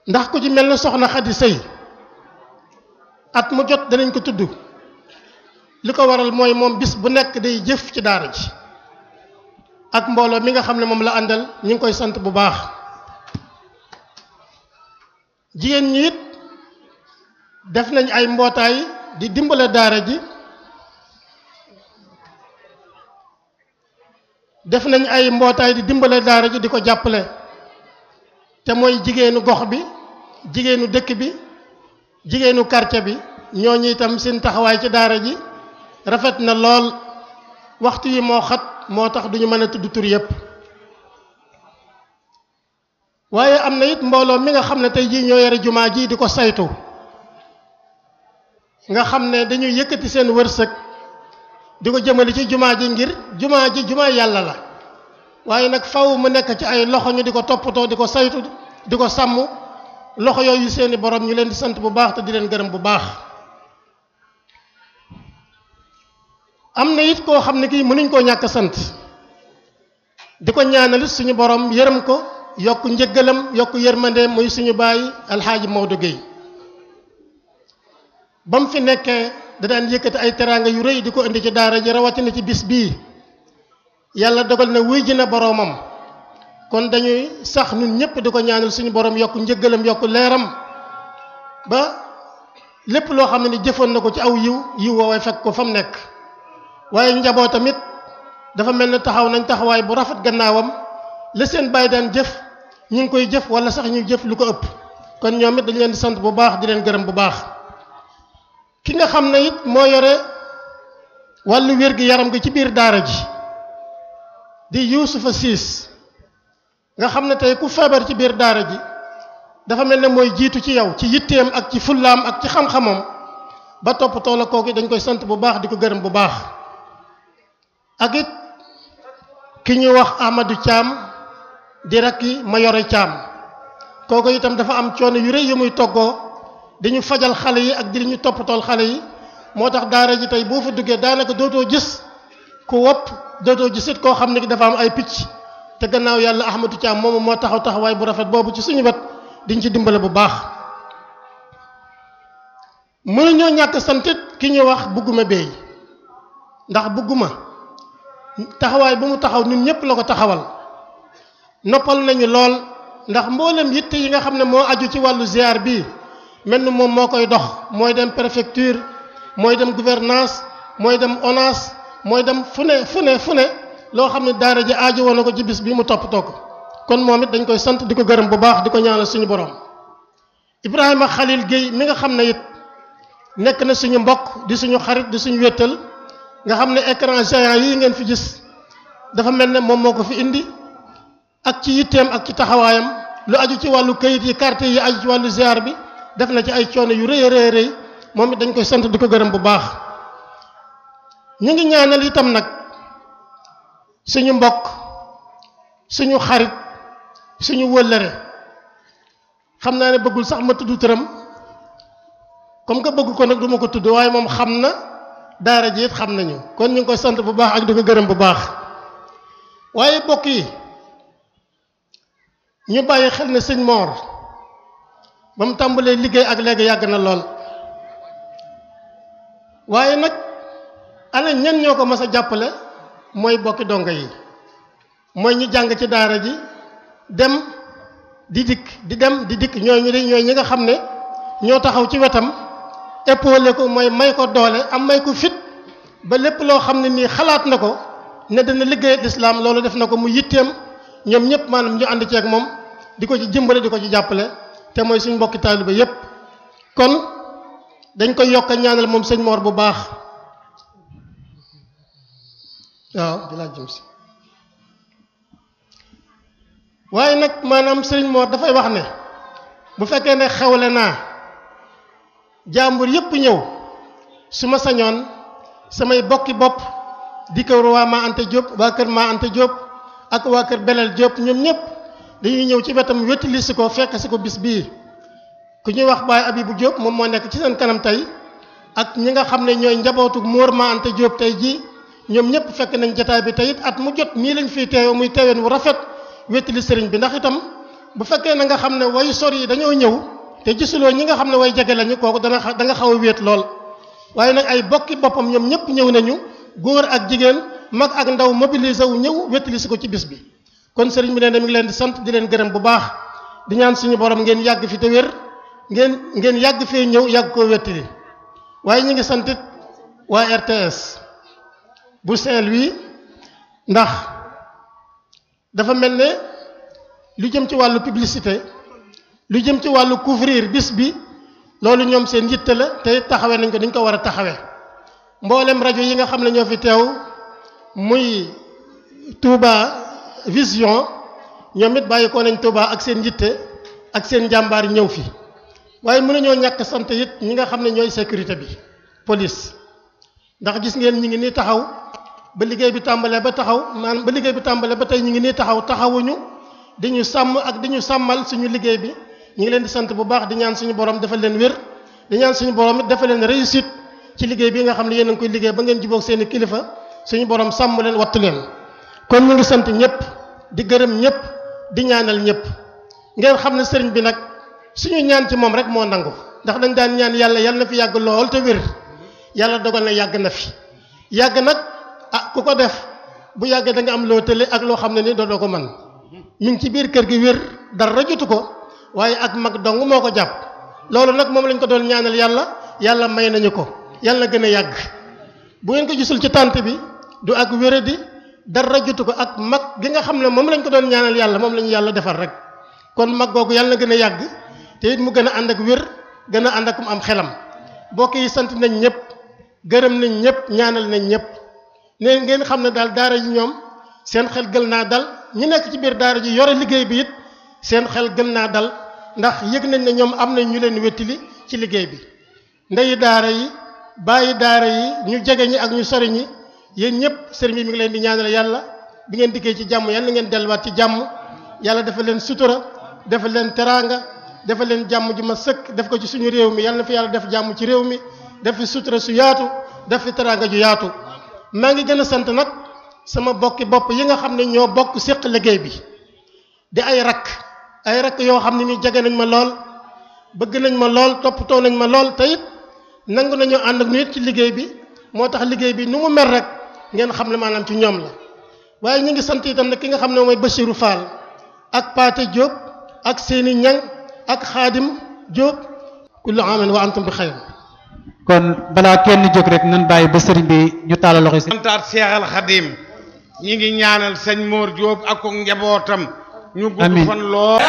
ndax ku ci mel ne soxna Xadi Sëy at mu jot danañ ko tudd li ko waral mooy moom bis bu nekk day jëf ci daara ji ak mbooloo mi nga xam ne moom la àndal ñu ngi koy sant bu baax jigéen ñi it def nañ ay mbootaay di dimbale daara ji def nañ ay mbootaay di dimbale daara ji di ko jàppale te mooy jigéenu gox bi jigéenu dëkk bi jigéenu quartier bi ñooñu itam seen taxawaay ci daara ji rafet na lool waxtu yi moo xat moo tax duñu mën a tudd tur yépp waaye am na it mbooloo mi nga xam ne tey jii ñoo yore jumaa ji di ko saytu nga xam ne dañuy yëkkati seen wërsëg di ko jëmale ci jumaa ji ngir jumaa ji jumaa yàlla la waaye nag faw mu nekk ci ay loxo ñu di ko toppatoo di ko saytu di ko sàmm loxo yooyu seeni borom ñu leen di sant bu baax te di leen gërëm bu baax am na it koo xam ne kii mënuñ koo ñàkk sant di ko ñaanal suñu borom yërëm ko yokk njëggalam yokk yërmande muy suñu baay alxaaji Maodo Gueye ba mu fi nekkee da daan yëkkati ay teraanga yu rëy di ko indi ci daara ji rawatina ci bis bii yàlla dogal na wuy ji na boroomam kon dañuy sax ñun ñëpp di ko ñaanal suñu borom yokk njëggalam yokk leeram ba lépp loo xam ne ni jëfoon na ko ci aw yiw woowee fekk ko fa mu nekk waaye njaboot tamit dafa mel ne taxaw nañ taxawaay bu rafet gannaawam la seen baay daan jëf ñu ngi koy jëf wala sax ñu jëf lu ko ëpp kon ñoom it dañu leen di sant bu baax di leen gërëm bu baax ki nga xam ne it moo yore wàllu wér gi yaram gi ci biir daara ji di Yuusufa Siis nga xam ne tey ku feebar ci biir daara ji dafa mel ne mooy jiitu ci yow ci yitteem ak ci fullaam ak ci xam-xamam ba toppatoo la kooku dañ koy sant bu baax di ko gërëm bu baax ak it ki ñuy wax Amadou Thiam di rakki ma yore Thiam kooku itam dafa am coono yu rëy yu muy toggoo dañu fajal xale yi ak di ñu toppatool xale yi moo tax daara ji tey boo fa duggee daanaka dootoo gis ku wopp dootoo gis it koo xam ne dafa am ay picc te gannaaw yàlla Ahmadou Thiam moomu moo taxaw taxawaay bu rafet boobu ci suñu wet diñ ci dimbale bu baax mënuñoo ñàkk santit ki ñuy wax bugguma béy ndax bugguma taxawaay bu mu taxaw ñun ñëpp la ko taxawal noppal nañu lool ndax mboolem yitte yi nga xam ne moo aju ci wàllu ziar bi mel ni moom moo koy dox mooy dem préfecture mooy dem gouvernance mooy dem ONAS mooy dem fu ne loo xam ne daara ji aajo woon na ko ci bis bi mu toppatoo ko kon moom it dañ koy sant di ko gërëm bu baax di ko ñaanal suñu borom Ibrahima Khalil Gueye mi nga xam ne it nekk na suñu mbokk di suñu xarit di suñu wéttal nga xam ne écran géant yi ngeen fi gis dafa mel ne moom moo ko fi indi ak ci yitteem ak ci taxawaayam lu aju ci wàllu kayit yi carte yi aju ci wàllu ziar bi def na ci ay coono yu rëy a rëy moom it dañ koy sant di ko gërëm bu baax ñu ngi ñaanal itam nag suñu mbokk suñu xarit suñu wëllëre xam naa ne bëggul sax ma tudd tëram comme que bëgg ko nag du ma ko tudd waaye moom xam na daara ji it xam nañu kon ñu ngi koy sant bu baax ak di ko gërëm bu baax waaye bokk yi ñu bàyyi xel ne sëñ Mor ba mu tàmbalee liggéey ak léegi yàgg na lool waaye nag ana ñen ñoo ko mas a jàppale mooy bokki dongo yi mooy ñi jàng ci daara ji dem di dikk ñooy ñi nga xam ne ñoo taxaw ci wetam épaulé ko mooy may ko doole am may ko fit ba lépp loo xam ne nii xalaat na ko ne dana liggéey lislaam loolu def na ko mu yitteem ñoom ñëpp maanaam ñu ànd ceeg moom di ko ci jëmbale di ko ci jàppale te mooy suñ mbokki taalibe yépp kon dañ koy yokk a ñaanal moom sëñ Mor bu baax waaw di laa jëm si waaye nag maanaam sëñ Mor dafay wax ne bu fekkee ne xewle naa jàmbur yépp ñëw su ma sañoon samay bokki bopp di kër waa Ma Anta Diop waa kër Ma Anta Diop ak waa kër Belel Diop ñoom ñëpp dañuy ñëw ci wetam wettali si ko fekk si ko bis bii ku ñuy wax Baye Abibou Diop moom moo nekk ci seen kanam tey ak ñi nga xam ne ñooy njabootu Mor Ma Anta Diop tey jii ñoom ñëpp fekk nañ jotaay bi tey it at mu jot nii lañ fiy teewe muy teeween wu rafet wettali sëriñ bi ndax itam bu fekkee na nga xam ne way sori yi dañoo ñëw te gisuloo ñi nga xam ne way jege lañu kooku da nga xaw a wéet lool waaye nag ay bokki boppam ñoom ñëpp ñëw nañu góor ak jigéen mag ak ndaw mobilisé wu ñëw wettali si ko ci bis bi kon sëriñ bi ne mi ngi leen di sant di leen gërëm bu baax di ñaan suñu borom ngeen yàgg fi te wér ngeen yàgg fee ñëw yàgg koo wettali waaye ñu ngi santit waa RTS bu Saint-Louis ndax dafa mel ne lu jëm ci wàllu publicité lu jëm ci wàllu couvrir bis bi loolu ñoom seen yitte la te taxawee nañ ko dañ ko war a taxawee mboolem rajo yi nga xam ne ñoo fi teew muy Touba Vision ñoom it bàyyi ko nañ Touba ak seen yitte ak seen jàmbaar ñëw fi waaye mënuñoo ñàkk sant it ñi nga xam ne ñooy sécurité bi police ndax gis ngeen ñi ngi nii taxaw ba liggéey bi tàmbalee ba taxaw maanaam ba liggéey bi tàmbalee ba tey ñi ngi nii taxawuñu dañu sàmm ak dañu sàmmal suñu liggéey bi ñu ngi leen di sant bu baax di ñaan suñu borom defal leen wér di ñaan suñu borom it defal leen réussite ci liggéey bi nga xam ne yéen a ngi koy liggéey ba ngeen jubóog seeni kilifa suñu borom sàmm leen wattu leen kon ñu ngi sant ñëpp di gërëm ñëpp di ñaanal ñëpp ngeen xam ne sëriñ bi nag suñu ñaan ci moom rek moo nangu ndax dañ daan ñaan yàlla na fi yàgg lool te wér yàlla dogal na yàgg na fi yàgg nag ku ko def bu yàggee da nga am loo tële ak loo xam ne ni doo ko mën mi ngi ci biir kër gi wér dara jotu ko waaye ak mag dong moo ko jàpp loolu nag moom lañ ko doon ñaanal yàlla may nañu ko yàlla gën a yàgg bu ngeen ko gisul ci tànt bi du ak wéradi dara jotu ko ak mag gi nga xam ne moom lañ ko doon ñaanal yàlla moom la ñu yàlla defal rek kon mag googu yàlla na gën a yàgg te it mu gën a ànd ak wér gën a ànd ak am xelam mbokk yi sant nañ ñëpp gërëm nañ ñëpp ñaanal nañ ñëpp ne ngeen xam ne daal daara ji ñoom seen xel gën naa dal ñi nekk ci biir daara ji yore liggéey bi it seen xel gën naa dal ndax yëg nañ ne ñoom am nañ ñu leen wettili ci liggéey bi ndeyi daara yi bàyyi daara yi ñu jege ñi ak ñu sori ñi yéen ñëpp sëriñ bi mi ngi leen di ñaanal yàlla bi ngeen dikkee ci jàmm yàlla ngeen delluwaat ci jàmm yàlla dafa leen sutura dafa leen teraanga dafa leen jàmm ju ma sëkk def ko ci suñu réew mi yàlla na fi yàlla def jàmm ci réew mi def fi sutura su yaatu def fi teraanga ju yaatu maa ngi gën a sant nag sama bokki bopp yi nga xam ne ñoo bokk séq liggéey bi di ay rakk yoo xam ne ni jege nañ ma lool bëgg nañ ma lool toppatoo nañ ma lool te it nangu nañoo ànd ak nit ci liggéey bi moo tax liggéey bi nu mu mel rek ngeen xam ne maanaam ci ñoom la waaye ñu ngi sant itam nag ki nga xam ne mooy Bachirou Fall ak Paate Diop ak Séni Ñang ak Xaadim Diop kullu aamin wa antum bi xayr kon balaa kenn jóg rek nan bàyyi ba sëriñ bi ñu tàllal loxo si santaat Seexal Xadim ñi ngi ñaanal sëñ Mor Diop ak njabootam ñu gudd fan lool